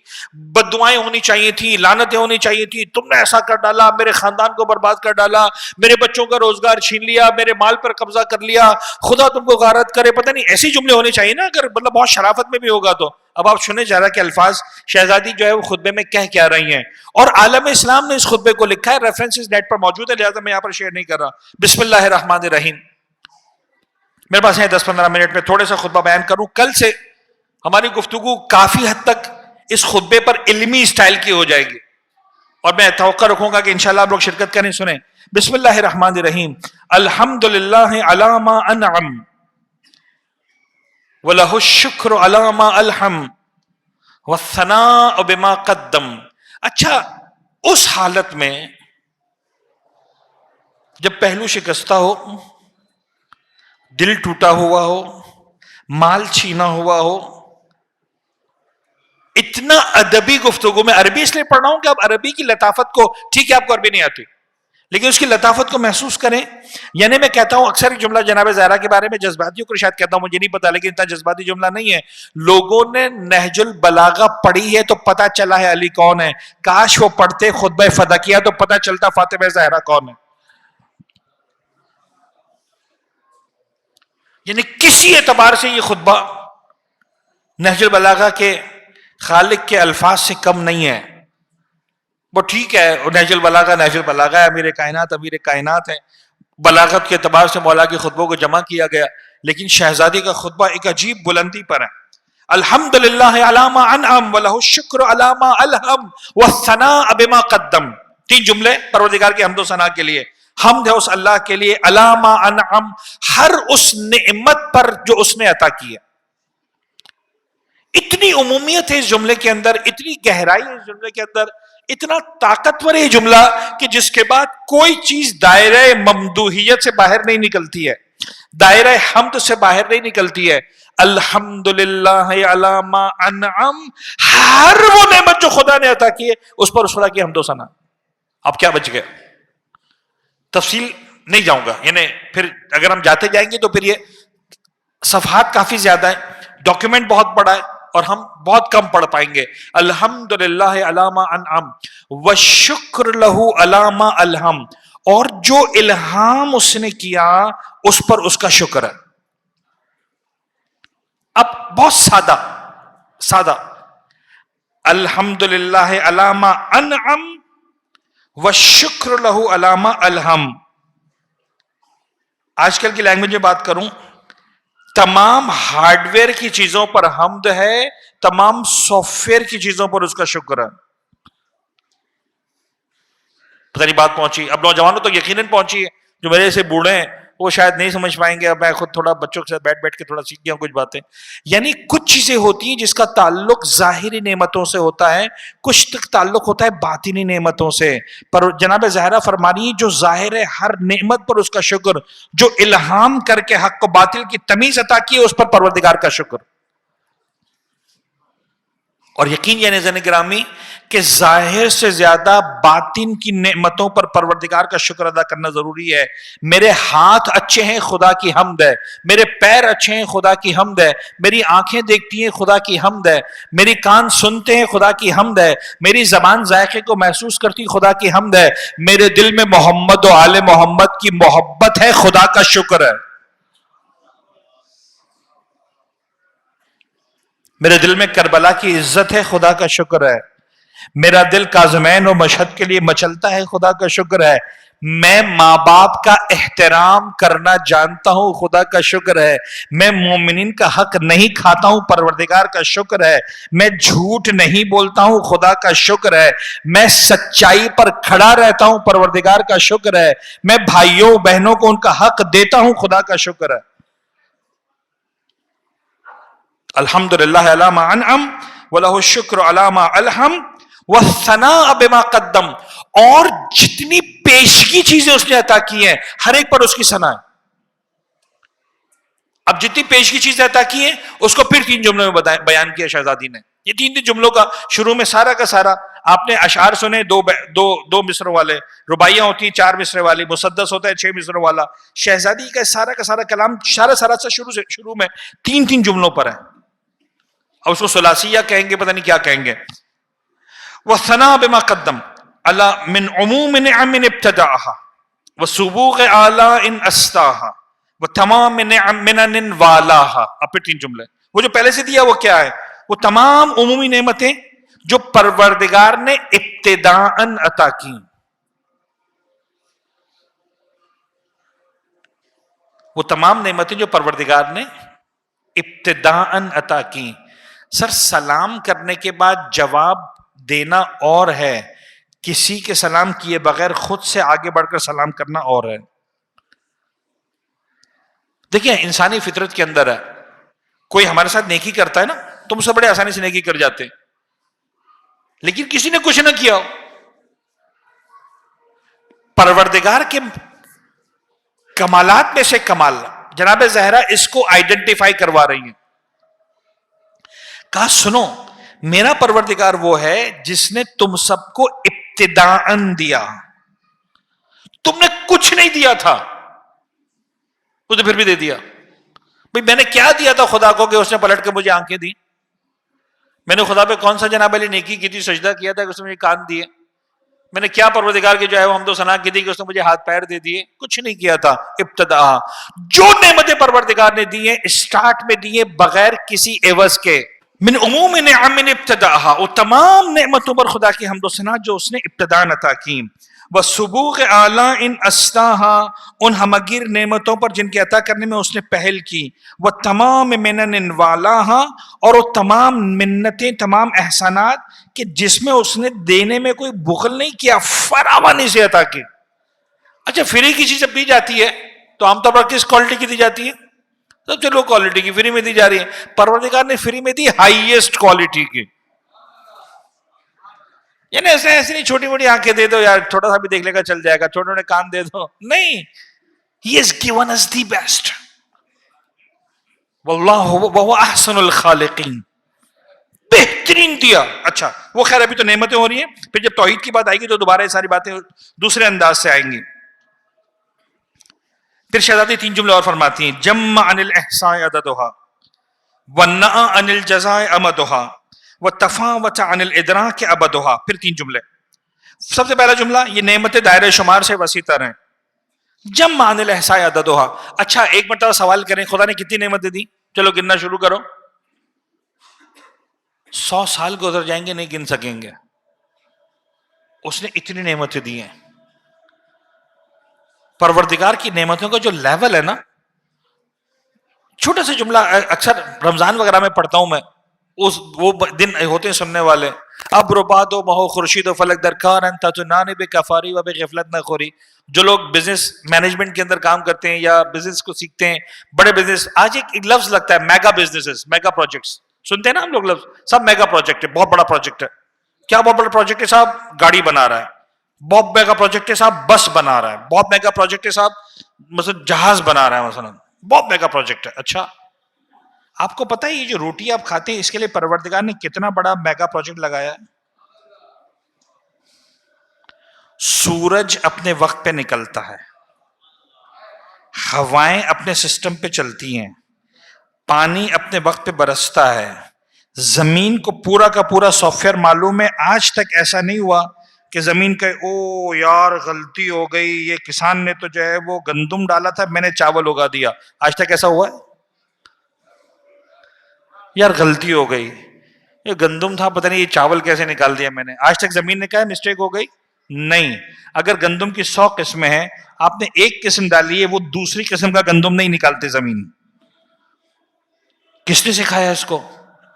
بددعائیں ہونی چاہیے تھی، لعنتیں ہونی چاہیے تھی، تم نے ایسا کر ڈالا، میرے خاندان کو برباد کر ڈالا، میرے بچوں کا روزگار چھین لیا، میرے مال پر قبضہ کر لیا، خدا تم کو غارت کرے. پتہ نہیں ایسے جملے ہونے چاہیے نا، اگر مطلب بہت شرافت میں بھی ہوگا تو. اب آپ سنیں زہرا کے الفاظ، شہزادی جو ہے وہ خطبے میں کہہ کیا رہی ہیں. اور عالم اسلام نے اس خطبے کو لکھا ہے، ریفرنسز نیٹ پر موجود ہے، لہذا میں یہاں پر شیئر نہیں کر رہا. بسم اللہ الرحمن الرحیم. میرے پاس ہے 10-15 منٹ میں تھوڑے سا خطبہ بیان کروں. کل سے ہماری گفتگو کافی حد تک اس خطبے پر علمی سٹائل کی ہو جائے گی اور میں توقع رکھوں گا کہ انشاءاللہ آپ لوگ شرکت کریں. سنیں بسم اللہ الرحمن الرحیم. الحمدللہ علی ما انعم وَلَهُ الشُّكْرُ عَلَى مَا أَلْحَمَ وَالثَّنَاءُ بِمَا قَدَّمَ. اچھا اس حالت میں جب پہلو شکستہ ہو، دل ٹوٹا ہوا ہو، مال چھینا ہوا ہو، اتنا ادبی گفتگو میں عربی اس لیے پڑھ رہا ہوں کہ آپ عربی کی لطافت کو، ٹھیک ہے آپ کو عربی نہیں آتی لیکن اس کی لطافت کو محسوس کریں. یعنی میں کہتا ہوں اکثر ایک جملہ جناب زہرا کے بارے میں جذباتی کو شاید کہتا ہوں، مجھے نہیں پتا لیکن اتنا جذباتی جملہ نہیں ہے. لوگوں نے نہج البلاغہ پڑھی ہے تو پتا چلا ہے علی کون ہے، کاش وہ پڑھتے خطبہ فدقیہ تو پتا چلتا فاطمہ زہرا کون ہے. یعنی کسی اعتبار سے یہ خطبہ نہج البلاغہ کے خالق کے الفاظ سے کم نہیں ہے. وہ ٹھیک ہے نہج البلاغہ ہے، امیر کائنات ہے، بلاغت کے اعتبار سے مولا کے خطبوں کو جمع کیا گیا، لیکن شہزادی کا خطبہ ایک عجیب بلندی پر ہے. الحمدللہ علی ما انعم وَلَهُ الشُّكْرُ عَلَى مَا أَلْهَمَ وَالثَّنَاءُ بِمَا قَدَّمَ. 3 جملے پروردگار کی حمد و ثنا کے لیے. حمد ہے اس اللہ کے لیے علی ما انعم، ہر اس نعمت پر جو اس نے عطا کی ہے. اتنی عمومیت ہے اس جملے کے اندر، اتنی گہرائی ہے اس جملے کے اندر، اتنا طاقتور ہے جملہ کہ جس کے بعد کوئی چیز دائرہ ممدوحیت سے باہر نہیں نکلتی ہے، دائرہ حمد سے باہر نہیں نکلتی ہے. الحمدللہ علی ما انعم، ہر وہ نعمت جو خدا نے عطا کی ہے اس پر اس خدا کی حمد و ثنا. اب کیا بچ گیا؟ تفصیل نہیں جاؤں گا، یعنی پھر اگر ہم جاتے جائیں گے تو پھر یہ صفحات کافی زیادہ ہے، ڈاکیومنٹ بہت بڑا ہے اور ہم بہت کم پڑھ پائیں گے. الحمدللہ علی ما انعم والشکر لہ علی ما الہم، اور جو الہام اس نے کیا اس پر اس کا شکر ہے. اب بہت سادہ الحمدللہ علی ما انعم والشکر لہ علی ما الہم. آج کل کی لینگویج میں بات کروں، تمام ہارڈ ویئر کی چیزوں پر حمد ہے، تمام سافٹ ویئر کی چیزوں پر اس کا شکر ہے. پتہ نہیں بات پہنچی؟ اب نوجوانوں تو یقیناً پہنچی ہے، جو میرے سے بوڑھے ہیں وہ شاید نہیں سمجھ پائیں گے. اب میں خود تھوڑا بچوں کے ساتھ بیٹھ کے تھوڑا سیکھ گیا ہوں کچھ باتیں. یعنی کچھ چیزیں ہوتی ہیں جس کا تعلق ظاہری نعمتوں سے ہوتا ہے، کچھ تک تعلق ہوتا ہے باطنی نعمتوں سے. پر جناب زہرا فرمانی جو ظاہر ہے ہر نعمت پر اس کا شکر، جو الہام کر کے حق و باطل کی تمیز عطا کی ہے اس پر پروردگار کا شکر. اور یقین یہ نظر گرامی کہ ظاہر سے زیادہ باطن کی نعمتوں پر پروردگار کا شکر ادا کرنا ضروری ہے. میرے ہاتھ اچھے ہیں خدا کی حمد ہے، میرے پیر اچھے ہیں خدا کی حمد ہے، میری آنکھیں دیکھتی ہیں خدا کی حمد ہے، میری کان سنتے ہیں خدا کی حمد ہے، میری زبان ذائقے کو محسوس کرتی خدا کی حمد ہے، میرے دل میں محمد و آل محمد کی محبت ہے خدا کا شکر ہے. میرے دل میں کربلا کی عزت ہے خدا کا شکر ہے، میرا دل کاظمین و مشہد کے لیے مچلتا ہے خدا کا شکر ہے، میں ماں باپ کا احترام کرنا جانتا ہوں خدا کا شکر ہے، میں مومنین کا حق نہیں کھاتا ہوں پروردگار کا شکر ہے، میں جھوٹ نہیں بولتا ہوں خدا کا شکر ہے، میں سچائی پر کھڑا رہتا ہوں پروردگار کا شکر ہے، میں بھائیوں بہنوں کو ان کا حق دیتا ہوں خدا کا شکر ہے. الحمدللہ علی ما انعم وَلَهُ الشُّكْرُ عَلَى مَا أَلْحَمَ وَالثَّنَاءُ بِمَا قَدَّمَ، اور جتنی پیشگی چیزیں اس نے عطا کی ہیں ہر ایک پر اس کی ثنا ہے. اب جتنی پیشگی چیزیں عطا کی ہیں اس کو پھر 3 جملوں میں بیان کیا شہزادی نے. یہ 3 جملوں کا شروع میں سارا کا سارا آپ نے اشعار سنے، دو مصروں والے، رباعیاں ہوتی ہیں 4 مصرے والی، مسدس ہوتا ہے 6 مصروں والا. شہزادی کا سارا کلام سارا شروع میں 3 جملوں پر ہے. اب اس کو ثلاثیہ کہیں گے، پتہ نہیں کیا کہیں گے. وَالثَّنَاءُ بِمَا قَدَّمَ عَلَى مِنْ عُمُومِ نِعَمٍ ابْتَدَعَهَا وَسُبُوغِ آلَاءٍ أَسْتَاهَا وَتَمَامِ مِنَنٍ وَالَاهَا. اب پھر 3 جملے. وہ جو پہلے سے دیا وہ کیا ہے؟ وہ تمام عمومی نعمتیں جو پروردگار نے ابتداءً عطا کی. وہ تمام نعمتیں جو پروردگار نے ابتداءً عطا کی. سر سلام کرنے کے بعد جواب دینا اور ہے، کسی کے سلام کیے بغیر خود سے آگے بڑھ کر سلام کرنا اور ہے. دیکھیں انسانی فطرت کے اندر ہے، کوئی ہمارے ساتھ نیکی کرتا ہے نا تو ہم سے بڑے آسانی سے نیکی کر جاتے ہیں، لیکن کسی نے کچھ نہ کیا ہو، پروردگار کے کمالات میں سے کمال جناب زہرا اس کو آئیڈینٹیفائی کروا رہی ہیں. کہا سنو، میرا پروردگار وہ ہے جس نے تم سب کو ابتداءً دیا، تم نے کچھ نہیں دیا تھا، تو پھر بھی دے دیا. بھئی میں نے کیا دیا تھا خدا کو کہ اس نے پلٹ کے مجھے آنکھیں دی؟ میں نے خدا پہ کون سا جناب علی نیکی کی تھی، سجدہ کیا تھا کہ اس نے مجھے کان دیے؟ میں نے کیا پروردگار کی جو ہے وہ حمد و ثنا کی تھی کہ اس نے مجھے ہاتھ پیر دے دیے؟ کچھ نہیں کیا تھا. ابتدا جو نعمتیں پروردگار نے دی ہیں اسٹارٹ میں دی ہیں بغیر کسی عوض کے. من عموم نعم ابتداءها، وہ تمام نعمتوں پر خدا کی حمد و ثنا جو اس نے ابتداء عطا کی. وسبوغ اعلیٰ ان اسناها، ان ہمگیر نعمتوں پر جن کے عطا کرنے میں اس نے پہل کی. وہ تمام منن والاها، اور وہ تمام منتیں تمام احسانات کہ جس میں اس نے دینے میں کوئی بخل نہیں کیا، فراوانی سے عطا کی. اچھا فری کی چیز جب دی جاتی ہے تو عام طور پر کس کوالٹی کی دی جاتی ہے؟ سب سے لو کوالٹی کی فری میں دی جا رہی ہے. پروردگار نے فری میں دی ہائیسٹ کوالٹی کی. یعنی ایسے نہیں چھوٹی موٹی آنکھیں دے دو یار چھوٹا سا بھی دیکھ لے گا چل جائے گا، چھوٹے موٹے کان دے دو، نہیں. He has given us the best. واللہ وہو احسن الخالقین، بہترین دیا. اچھا وہ خیر ابھی تو نعمتیں ہو رہی ہیں، پھر جب توحید کی بات آئے گی تو دوبارہ یہ ساری باتیں دوسرے انداز سے آئیں گی. پھر شہزادی 3 جملے اور فرماتی ہیں، جمع عن الاحصاء عددها والنأ عن الجزاء امدها وتفاوت عن الادراک ابدها. پھر 3 جملے. سب سے پہلا جملہ، یہ نعمتیں دائرہ شمار سے وسیع تر ہیں. جمع عن الاحصاء عددها. اچھا ایک مرتبہ سوال کریں خدا نے کتنی نعمتیں دی؟ چلو گننا شروع کرو. 100 سال گزر جائیں گے نہیں گن سکیں گے. اس نے اتنی نعمتیں دی ہیں. پروردگار کی نعمتوں کا جو لیول ہے نا، چھوٹا سا جملہ اکثر رمضان وغیرہ میں پڑھتا ہوں میں، وہ دن ہوتے ہیں سننے والے، اب رباد و مہو خورشید و فلک درکار انتا تو نانے بے کفاری و بے غفلت نہ خوری. جو لوگ بزنس مینجمنٹ کے اندر کام کرتے ہیں یا بزنس کو سیکھتے ہیں، بڑے بزنس، آج ایک لفظ لگتا ہے میگا بزنسز، میگا پروجیکٹس، سنتے ہیں نا ہم لوگ لفظ، سب میگا پروجیکٹ ہے، بہت بڑا پروجیکٹ ہے. کیا بہت بڑا پروجیکٹ ہے صاحب؟ گاڑی بنا رہا ہے. بہت میگا پروجیکٹ ہے صاحب، بس بنا رہا ہے. بہت میگا پروجیکٹ ہے صاحب، مثلا جہاز بنا رہا ہے، مثلا بہت میگا پروجیکٹ ہے. اچھا آپ کو پتا ہے یہ جو روٹی آپ کھاتے ہیں اس کے لیے پروردگار نے کتنا بڑا میگا پروجیکٹ لگایا ہے؟ سورج اپنے وقت پہ نکلتا ہے، ہوائیں اپنے سسٹم پہ چلتی ہیں، پانی اپنے وقت پہ برستا ہے، زمین کو پورا کا پورا سافٹ ویئر معلوم ہے. آج تک ایسا نہیں ہوا کہ زمین کہ او یار غلطی ہو گئی، یہ کسان نے تو جو ہے وہ گندم ڈالا تھا میں نے چاول اگا دیا. آج تک ایسا ہوا ہے؟ یار غلطی ہو گئی، یہ گندم تھا پتہ نہیں یہ چاول کیسے نکال دیا میں نے. آج تک زمین نے کہا مسٹیک ہو گئی؟ نہیں. اگر گندم کی 100 قسمیں ہیں، آپ نے ایک قسم ڈالی ہے، وہ دوسری قسم کا گندم نہیں نکالتے زمین. کس نے سکھایا اس کو؟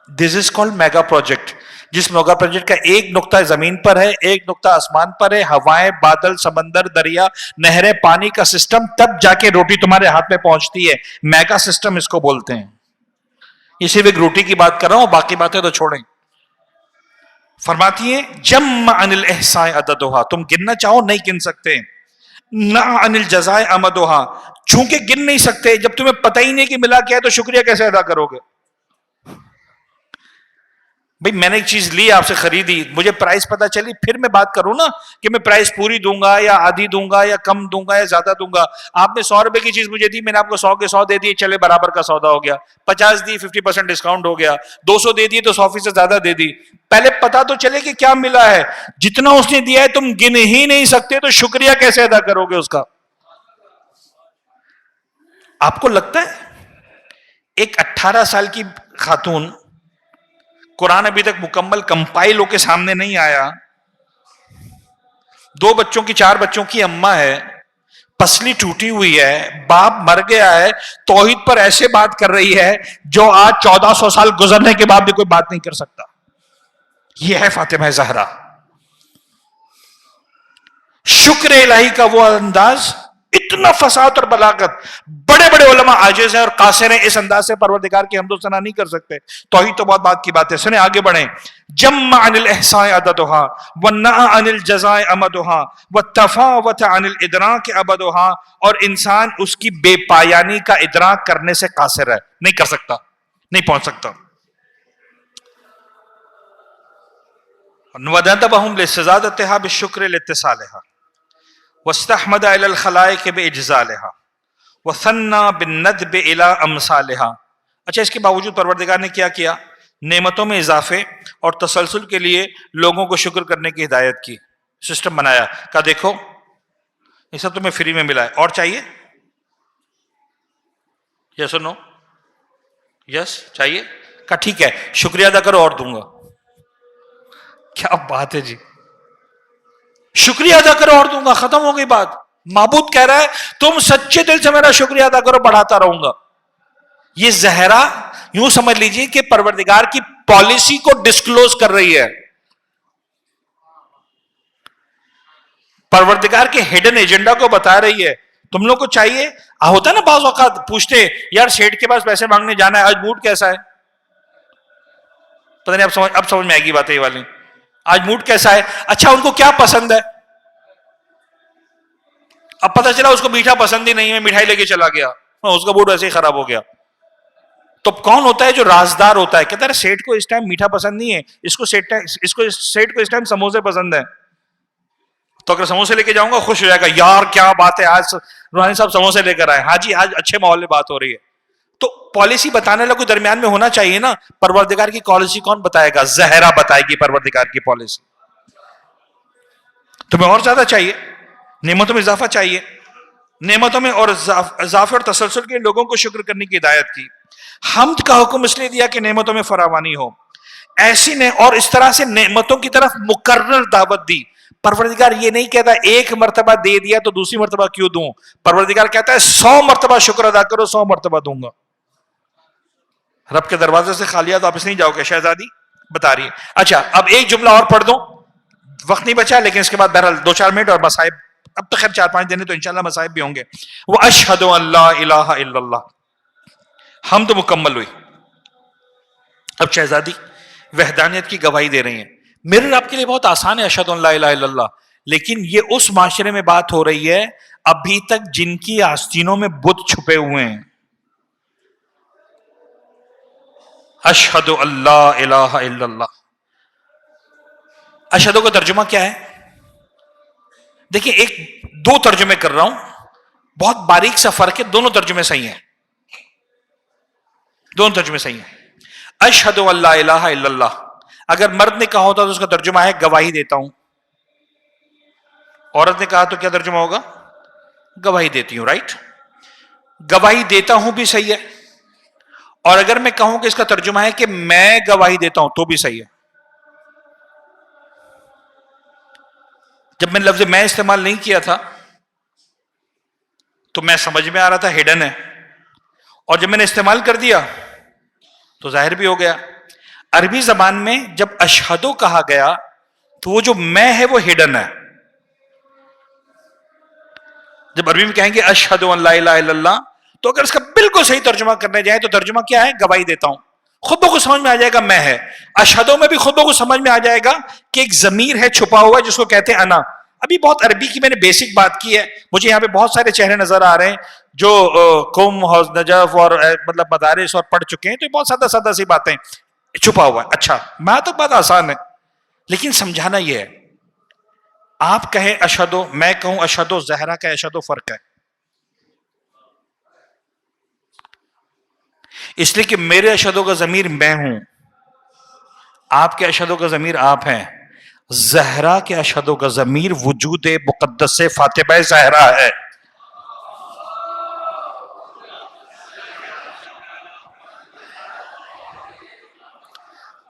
دس از کالڈ میگا پروجیکٹ. جس میگا پروجیکٹ کا ایک نقطہ زمین پر ہے، ایک نقطہ آسمان پر ہے، ہوائیں، بادل، سمندر، دریا، نہریں، پانی کا سسٹم، تب جا کے روٹی تمہارے ہاتھ میں پہنچتی ہے. میگا سسٹم اس کو بولتے ہیں. یہ صرف ایک روٹی کی بات کر رہا ہوں، باقی باتیں تو چھوڑیں. فرماتی ہیں جمع عن الاحصاء عددها، تم گننا چاہو نہیں گن سکتے. نہ عن الجزاء امدها، چونکہ گن نہیں سکتے. جب تمہیں پتہ ہی نہیں کہ ملا کیا ہے تو شکریہ کیسے ادا کرو گے؟ بھئی میں نے ایک چیز لی آپ سے خریدی، مجھے پرائس پتا چلی، پھر میں بات کروں نا کہ میں پرائس پوری دوں گا یا آدھی دوں گا یا کم دوں گا یا زیادہ دوں گا. آپ نے 100 روپے کی چیز مجھے دی، میں نے آپ کو 100 کے 100 دے دیے، چلے برابر کا سودا ہو گیا. 50 دی 50% ڈسکاؤنٹ ہو گیا. 200 دے دیے تو 100% زیادہ دے دی. پہلے پتا تو چلے کہ کیا ملا ہے. جتنا اس نے دیا ہے تم گن ہی نہیں سکتے تو شکریہ کیسے ادا کرو گے اس کا؟ آپ کو لگتا ہے ایک 18 سال کی خاتون، قرآن ابھی تک مکمل کمپائل ہو کے سامنے نہیں آیا، 2 بچوں کی 4 بچوں کی اماں ہے، پسلی ٹوٹی ہوئی ہے، باپ مر گیا ہے، توحید پر ایسے بات کر رہی ہے جو آج 1400 سال گزرنے کے بعد بھی کوئی بات نہیں کر سکتا. یہ ہے فاطمہ زہرا. شکر الہی کا وہ انداز، اتنا فصاحت اور بلاغت. بڑے بڑے علماء عاجز ہیں اور قاصر ہیں، اس انداز سے پروردگار کی حمد و ثنا نہیں کر سکتے. توحید تو بہت بات کی بات ہے. سنیں آگے بڑھیں. جمع عن الاحصاء عددها والنأ عن الجزاء امدها والتفاوت عن الادراک ابدها. اور انسان اس کی بے پایانی کا ادراک کرنے سے قاصر ہے، نہیں کر سکتا، نہیں پہنچ سکتا. وَنَدَبَهُمْ لِسِزَادَتِهَا بِالشُّكْرِ لِاتِّصَالِهَا وَاسْتَحْمَدَ إِلَى الْخَلَائِقِ بِإِجْزَالِهَا وَثَنَّى بِالنَّدْبِ إِلَى أَمْثَالِهَا. اچھا، اس کے باوجود پروردگار نے کیا کیا؟ نعمتوں میں اضافے اور تسلسل کے لیے لوگوں کو شکر کرنے کی ہدایت کی، سسٹم بنایا. کہا دیکھو یہ سب تمہیں فری میں ملا ہے، اور چاہیے؟ یس اور نو؟ یس چاہیے. کہا ٹھیک ہے، شکریہ ادا کرو اور دوں گا. کیا بات ہے جی، شکریہ ادا کرو اور دوں گا، ختم ہو گئی بات. معبود کہہ رہا ہے تم سچے دل سے میرا شکریہ ادا کرو، بڑھاتا رہوں گا. یہ زہرا یوں سمجھ لیجئے کہ پروردگار کی پالیسی کو ڈسکلوز کر رہی ہے، پروردگار کے ہڈن ایجنڈا کو بتا رہی ہے. تم لوگ کو چاہیے، ہوتا نا بعض اوقات پوچھتے یار سیٹ کے پاس پیسے مانگنے جانا ہے، آج موڈ کیسا ہے؟ پتہ نہیں اب سمجھ میں آئے گی بات یہ والی. آج موڈ کیسا ہے؟ اچھا ان کو کیا پسند ہے؟ اب پتہ چلا اس کو میٹھا پسند ہی نہیں ہے، مٹھائی لے کے چلا گیا، اس کا موڈ ویسے ہی خراب ہو گیا. تو کون ہوتا ہے جو رازدار ہوتا ہے؟ کہتا ہے سیٹ کو اس ٹائم میٹھا پسند نہیں ہے، اس کو سیٹ کو اس ٹائم سموسے پسند ہے. تو اگر سموسے لے کے جاؤں گا خوش ہو جائے گا، یار کیا بات ہے آج روحانی صاحب سموسے لے کر آئے. ہاں جی آج اچھے ماحول میں بات ہو رہی ہے. تو پالیسی بتانے والا کوئی درمیان میں ہونا چاہیے نا. پروردگار کی پالیسی کون بتائے گا؟ زہرا بتائے گی پروردگار کی پالیسی. تمہیں اور زیادہ چاہیے، نعمتوں میں اضافہ چاہیے، نعمتوں میں اور اضافے اور تسلسل کے لوگوں کو شکر کرنے کی ہدایت کی. حمد کا حکم اس لیے دیا کہ نعمتوں میں فراوانی ہو، ایسی نے اور اس طرح سے نعمتوں کی طرف مقرر دعوت دی. پروردگار یہ نہیں کہتا ایک مرتبہ دے دیا تو دوسری مرتبہ کیوں دوں. پروردگار کہتا ہے 100 مرتبہ شکر ادا کرو، 100 مرتبہ دوں گا. رب کے دروازے سے خالی ہاتھ واپس نہیں جاؤ گے، شہزادی بتا رہی ہے. اچھا اب ایک جملہ اور پڑھ دوں، وقت نہیں بچا، لیکن اس کے بعد بہرحال 2-4 منٹ اور مصائب. اب تو خیر 4-5 دن تو انشاءاللہ مصائب بھی ہوں گے. وَأَشْهَدُ أَن لَا إِلَهَ إِلَّا اللَّهُ. ہم تو مکمل ہوئی. اب شہزادی وحدانیت کی گواہی دے رہی ہیں. میرے رب کے لیے بہت آسان ہے اشہد ان لا الہ الا اللہ، لیکن یہ اس معاشرے میں بات ہو رہی ہے ابھی تک جن کی آستینوں میں بت چھپے ہوئے ہیں. اشہد ان لا الہ الا اللہ. اشہدو کا ترجمہ کیا ہے؟ دیکھیں ایک 2 ترجمے کر رہا ہوں، بہت باریک سا فرق ہے، دونوں ترجمے صحیح ہیں، دونوں ترجمے صحیح ہیں. اشہد ان لا الہ الا اللہ اگر مرد نے کہا ہوتا تو اس کا ترجمہ ہے گواہی دیتا ہوں. عورت نے کہا تو کیا ترجمہ ہوگا؟ گواہی دیتی ہوں. رائٹ، گواہی دیتا ہوں بھی صحیح ہے، اور اگر میں کہوں کہ اس کا ترجمہ ہے کہ میں گواہی دیتا ہوں تو بھی صحیح ہے. جب میں لفظ میں استعمال نہیں کیا تھا تو میں سمجھ میں آ رہا تھا ہڈن ہے، اور جب میں نے استعمال کر دیا تو ظاہر بھی ہو گیا. عربی زبان میں جب اشہدو کہا گیا تو وہ جو میں ہے وہ ہڈن ہے. جب عربی میں کہیں گے اشہد ان لا الہ الا اللہ تو اگر اس کا بالکل صحیح ترجمہ کرنے جائیں تو ترجمہ کیا ہے؟ گواہی دیتا ہوں. خود بخود سمجھ میں آ جائے گا میں ہے. اشہدو میں بھی خود بخود سمجھ میں آ جائے گا کہ ایک ضمیر ہے چھپا ہوا جس کو کہتے ہیں انا. ابھی بہت عربی کی میں نے بیسک بات کی ہے. مجھے یہاں پہ بہت سارے چہرے نظر آ رہے ہیں جو قوم نجف اور مطلب مدارس اور پڑھ چکے ہیں، تو بہت سادہ سادہ سی باتیں چھپا ہوا ہے. اچھا میں تو بات آسان ہے، لیکن سمجھانا یہ ہے آپ کہیں اشہدو، میں کہوں اشہدو، زہرا کا اشہدو فرق ہے. اس لیے کہ میرے اشہدو کا ضمیر میں ہوں، آپ کے اشہدو کا ضمیر آپ ہیں. زہرا کے اشہدو کا ضمیر وجود مقدس سے فاطمہ زہرا ہے.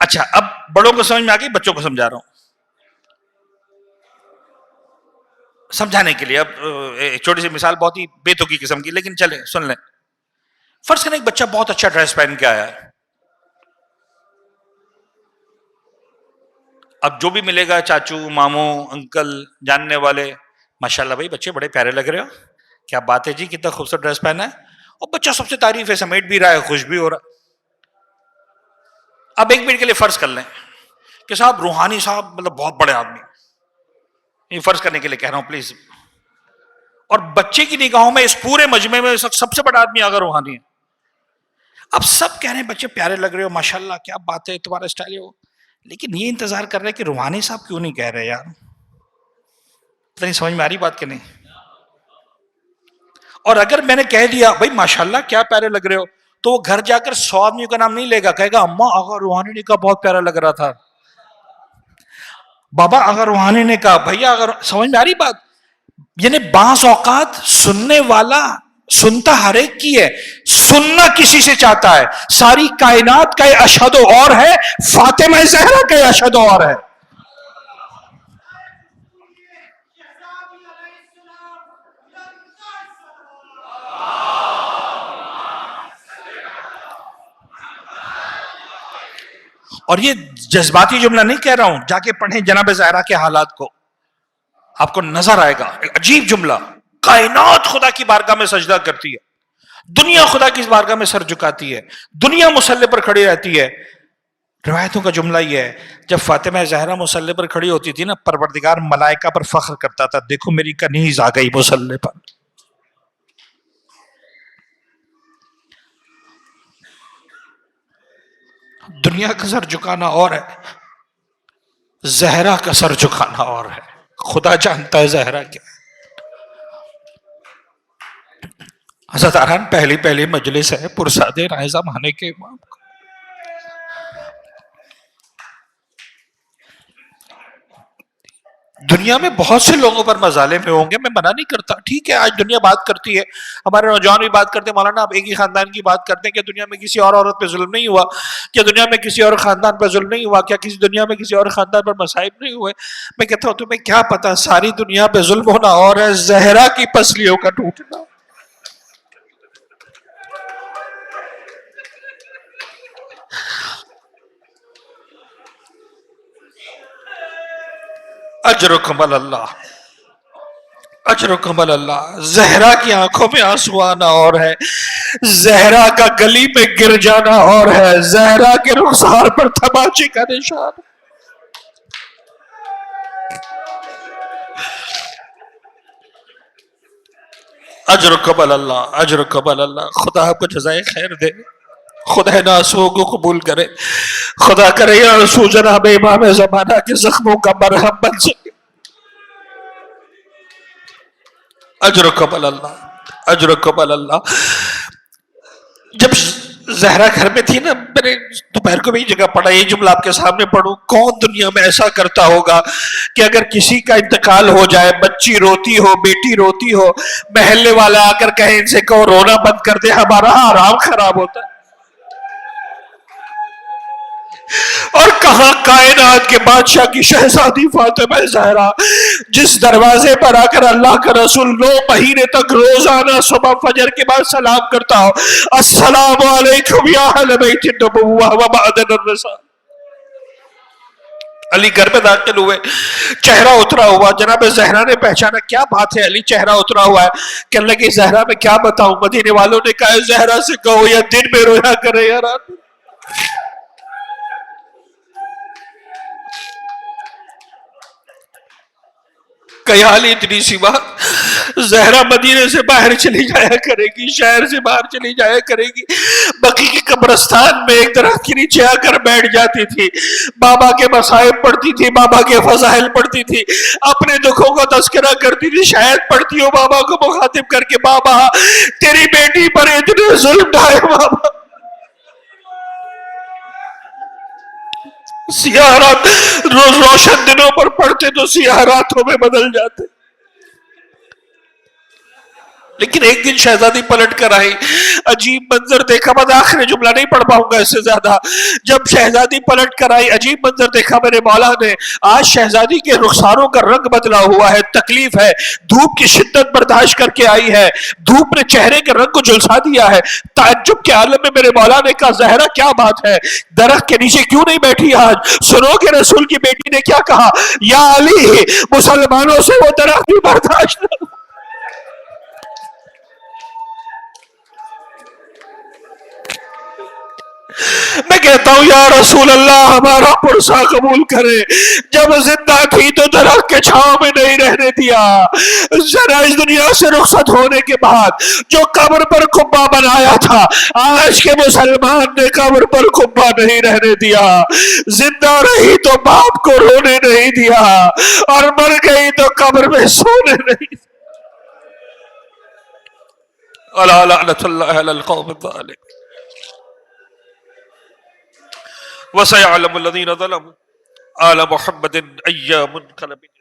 اچھا اب بڑوں کو سمجھ میں آ گئی، بچوں کو سمجھا رہا ہوں. سمجھانے کے لیے اب ایک چھوٹی سی مثال بہت ہی بے تکی قسم کی، لیکن چلیں سن لیں. فرض کریں ایک بچہ بہت اچھا ڈریس پہن کے آیا ہے. اب جو بھی ملے گا، چاچو، ماموں، انکل، جاننے والے، ماشاءاللہ بھائی بچے بڑے پیارے لگ رہے ہو، کیا بات ہے جی، کتنا خوبصورت ڈریس پہنا ہے. اور بچہ سب سے تعریف ہے، سمیٹ بھی رہا ہے، خوش بھی ہو رہا. اب ایک منٹ کے لیے فرض کر لیں کہ صاحب روحانی صاحب مطلب بہت بڑے آدمی، یہ فرض کرنے کے لیے کہہ رہا ہوں پلیز، اور بچے کی نگاہوں میں اس پورے مجمع میں سب سے بڑا آدمی اگر روحانی ہے. اب سب کہہ رہے ہیں بچے پیارے لگ رہے ہو، ماشاءاللہ کیا بات ہے، تمہارا اسٹائل ہے وہ، لیکن یہ انتظار کر رہے کہ روحانی صاحب کیوں نہیں کہہ رہے یار. پتہ نہیں سمجھ میں آ رہی بات کہ نہیں. اور اگر میں نے کہہ دیا بھائی ماشاءاللہ کیا پیارے لگ رہے ہو، تو وہ گھر جا کر 100 آدمیوں کا نام نہیں لے گا، کہے گا اماں آغا روحانی نے کہا بہت پیارا لگ رہا تھا، بابا آغا روحانی نے کہا، بھیا اگر. سمجھ میں آ رہی بات؟ یعنی بعض اوقات سننے والا سنتا ہر ایک کی ہے، سننا کسی سے چاہتا ہے. ساری کائنات کا یہ اشہد اور ہے، فاطمہ زہرا کا یہ اشہد اور ہے. اور یہ جذباتی جملہ نہیں کہہ رہا ہوں، جا کے پڑھیں جناب زہرا کے حالات کو، آپ کو نظر آئے گا. ایک عجیب جملہ، کائنات خدا کی بارگاہ میں سجدہ کرتی ہے، دنیا خدا کی بارگاہ میں سر جھکاتی ہے، دنیا مصلی پر کھڑی رہتی ہے. روایتوں کا جملہ یہ ہے، جب فاطمہ زہرا مصلی پر کھڑی ہوتی تھی نا، پروردگار ملائکہ پر فخر کرتا تھا، دیکھو میری کنیز آ گئی مصلی پر. دنیا کا سر جھکانا اور ہے، زہرا کا سر جھکانا اور ہے. خدا جانتا ہے زہرا کیا ہے. حضرت ارحان پہلی مجلس ہے پرساد رائزہ مانے کے امام کا. دنیا میں بہت سے لوگوں پر مظالم میں ہوں گے، میں منع نہیں کرتا، ٹھیک ہے آج دنیا بات کرتی ہے، ہمارے نوجوان بھی بات کرتے ہیں، مولانا آپ ایک ہی خاندان کی بات کرتے ہیں، کیا دنیا میں کسی اور عورت پہ ظلم نہیں ہوا؟ کیا دنیا میں کسی اور خاندان پر ظلم نہیں ہوا؟ کیا کسی دنیا میں کسی اور خاندان پر مصائب نہیں ہوئے؟ میں کہتا ہوں تمہیں کیا پتا، ساری دنیا پہ ظلم ہونا اور ہے، زہرا کی پسلیوں کا ٹوٹنا. اجرکم اللہ، اجرکم اللہ. زہرا کی آنکھوں میں آنسو آنا اور ہے، زہرا کا گلی میں گر جانا اور ہے، زہرا کے رخسار پر تماچے کا نشان. اجرکم اللہ، اجرکم اللہ. خدا آپ کو جزائے خیر دے، خدا ان آنسوؤں کو قبول کرے، خدا کرے یہ آنسو جناب امام زمانہ کے زخموں کا مرہم بن سکے. اجرکم اللہ، اجرکم اللہ. جب زہرا گھر میں تھی نا، میں نے دوپہر کو بھی جگہ پڑھا، یہ جملہ آپ کے سامنے پڑھوں. کون دنیا میں ایسا کرتا ہوگا کہ اگر کسی کا انتقال ہو جائے، بچی روتی ہو، بیٹی روتی ہو، محلے والا آ کر کہے ان سے کہو رونا بند کر دے، ہمارا آرام خراب ہوتا ہے. اور کہاں کائنات کے بادشاہ کی شہزادی فاطمہ زہرا، جس دروازے پر آ کر اللہ کا رسول 9 مہینے تک روزانہ صبح فجر کے بعد سلام کرتا ہو، السلام علیکم یا اہل بیت النبوہ و معدن الرسالہ. علی گھر میں داخل ہوئے، چہرہ اترا ہوا. جناب زہرا نے پہچانا، کیا بات ہے علی چہرہ اترا ہوا ہے؟ کہنے لگے زہرا میں کیا بتاؤں، مدینے والوں نے کہا زہرا سے کہو یا دن میں رویا کرے یا رات میں. کیالی اتنی سی بات، زہرا مدینے سے باہر چلی جایا کرے گی، شہر سے باہر چلی جایا کرے گی، بقی کے قبرستان میں ایک درخت کے نیچے آ کر بیٹھ جاتی تھی، بابا کے مصائب پڑھتی تھی، بابا کے فضائل پڑھتی تھی، اپنے دکھوں کو تذکرہ کرتی تھی. شاید پڑھتی ہو بابا کو مخاطب کر کے، بابا تیری بیٹی پر اتنے ظلم ڈھائے، بابا. سیاہ رات روز روشن دنوں پر پڑھتے تو سیاہ راتوں میں بدل جاتے. لیکن ایک دن شہزادی پلٹ کر آئی, عجیب منظر دیکھا, میں آخری جملہ نہیں پڑھ پاؤں گا اس سے زیادہ. جب شہزادی پلٹ کر آئی, عجیب منظر دیکھا میرے مولا نے, آج شہزادی کے رخساروں کا رنگ بدلا ہوا ہے, تکلیف ہے, دھوپ کی شدت برداشت کر کے آئی ہے, دھوپ نے چہرے کے رنگ کو جھلسا دیا ہے. تعجب کے عالم میں میرے مولا نے کہا, زہرا کیا بات ہے, درخت کے نیچے کیوں نہیں بیٹھی آج؟ سنو کہ رسول کی بیٹی نے کیا کہا, یا علی, مسلمانوں سے وہ درخت بھی برداشت نہ. میں کہتا ہوں یا رسول اللہ ہمارا پرسہ قبول کرے, جب زندہ تھی تو درخت کے چھاؤں میں نہیں رہنے دیا, ذرا اس دنیا سے رخصت ہونے کے بعد جو قبر پر قبہ بنایا تھا, آج کے مسلمان نے قبر پر قبہ نہیں رہنے دیا, زندہ رہی تو باپ کو رونے نہیں دیا, اور مر گئی تو قبر میں سونے نہیں دیا. الا لعنت اللہ علی القوم الظالمین وَسَيَعْلَمُ الَّذِينَ ظَلَمُوا آلَ مُحَمَّدٍ أَيَّ مُنْقَلَبٍ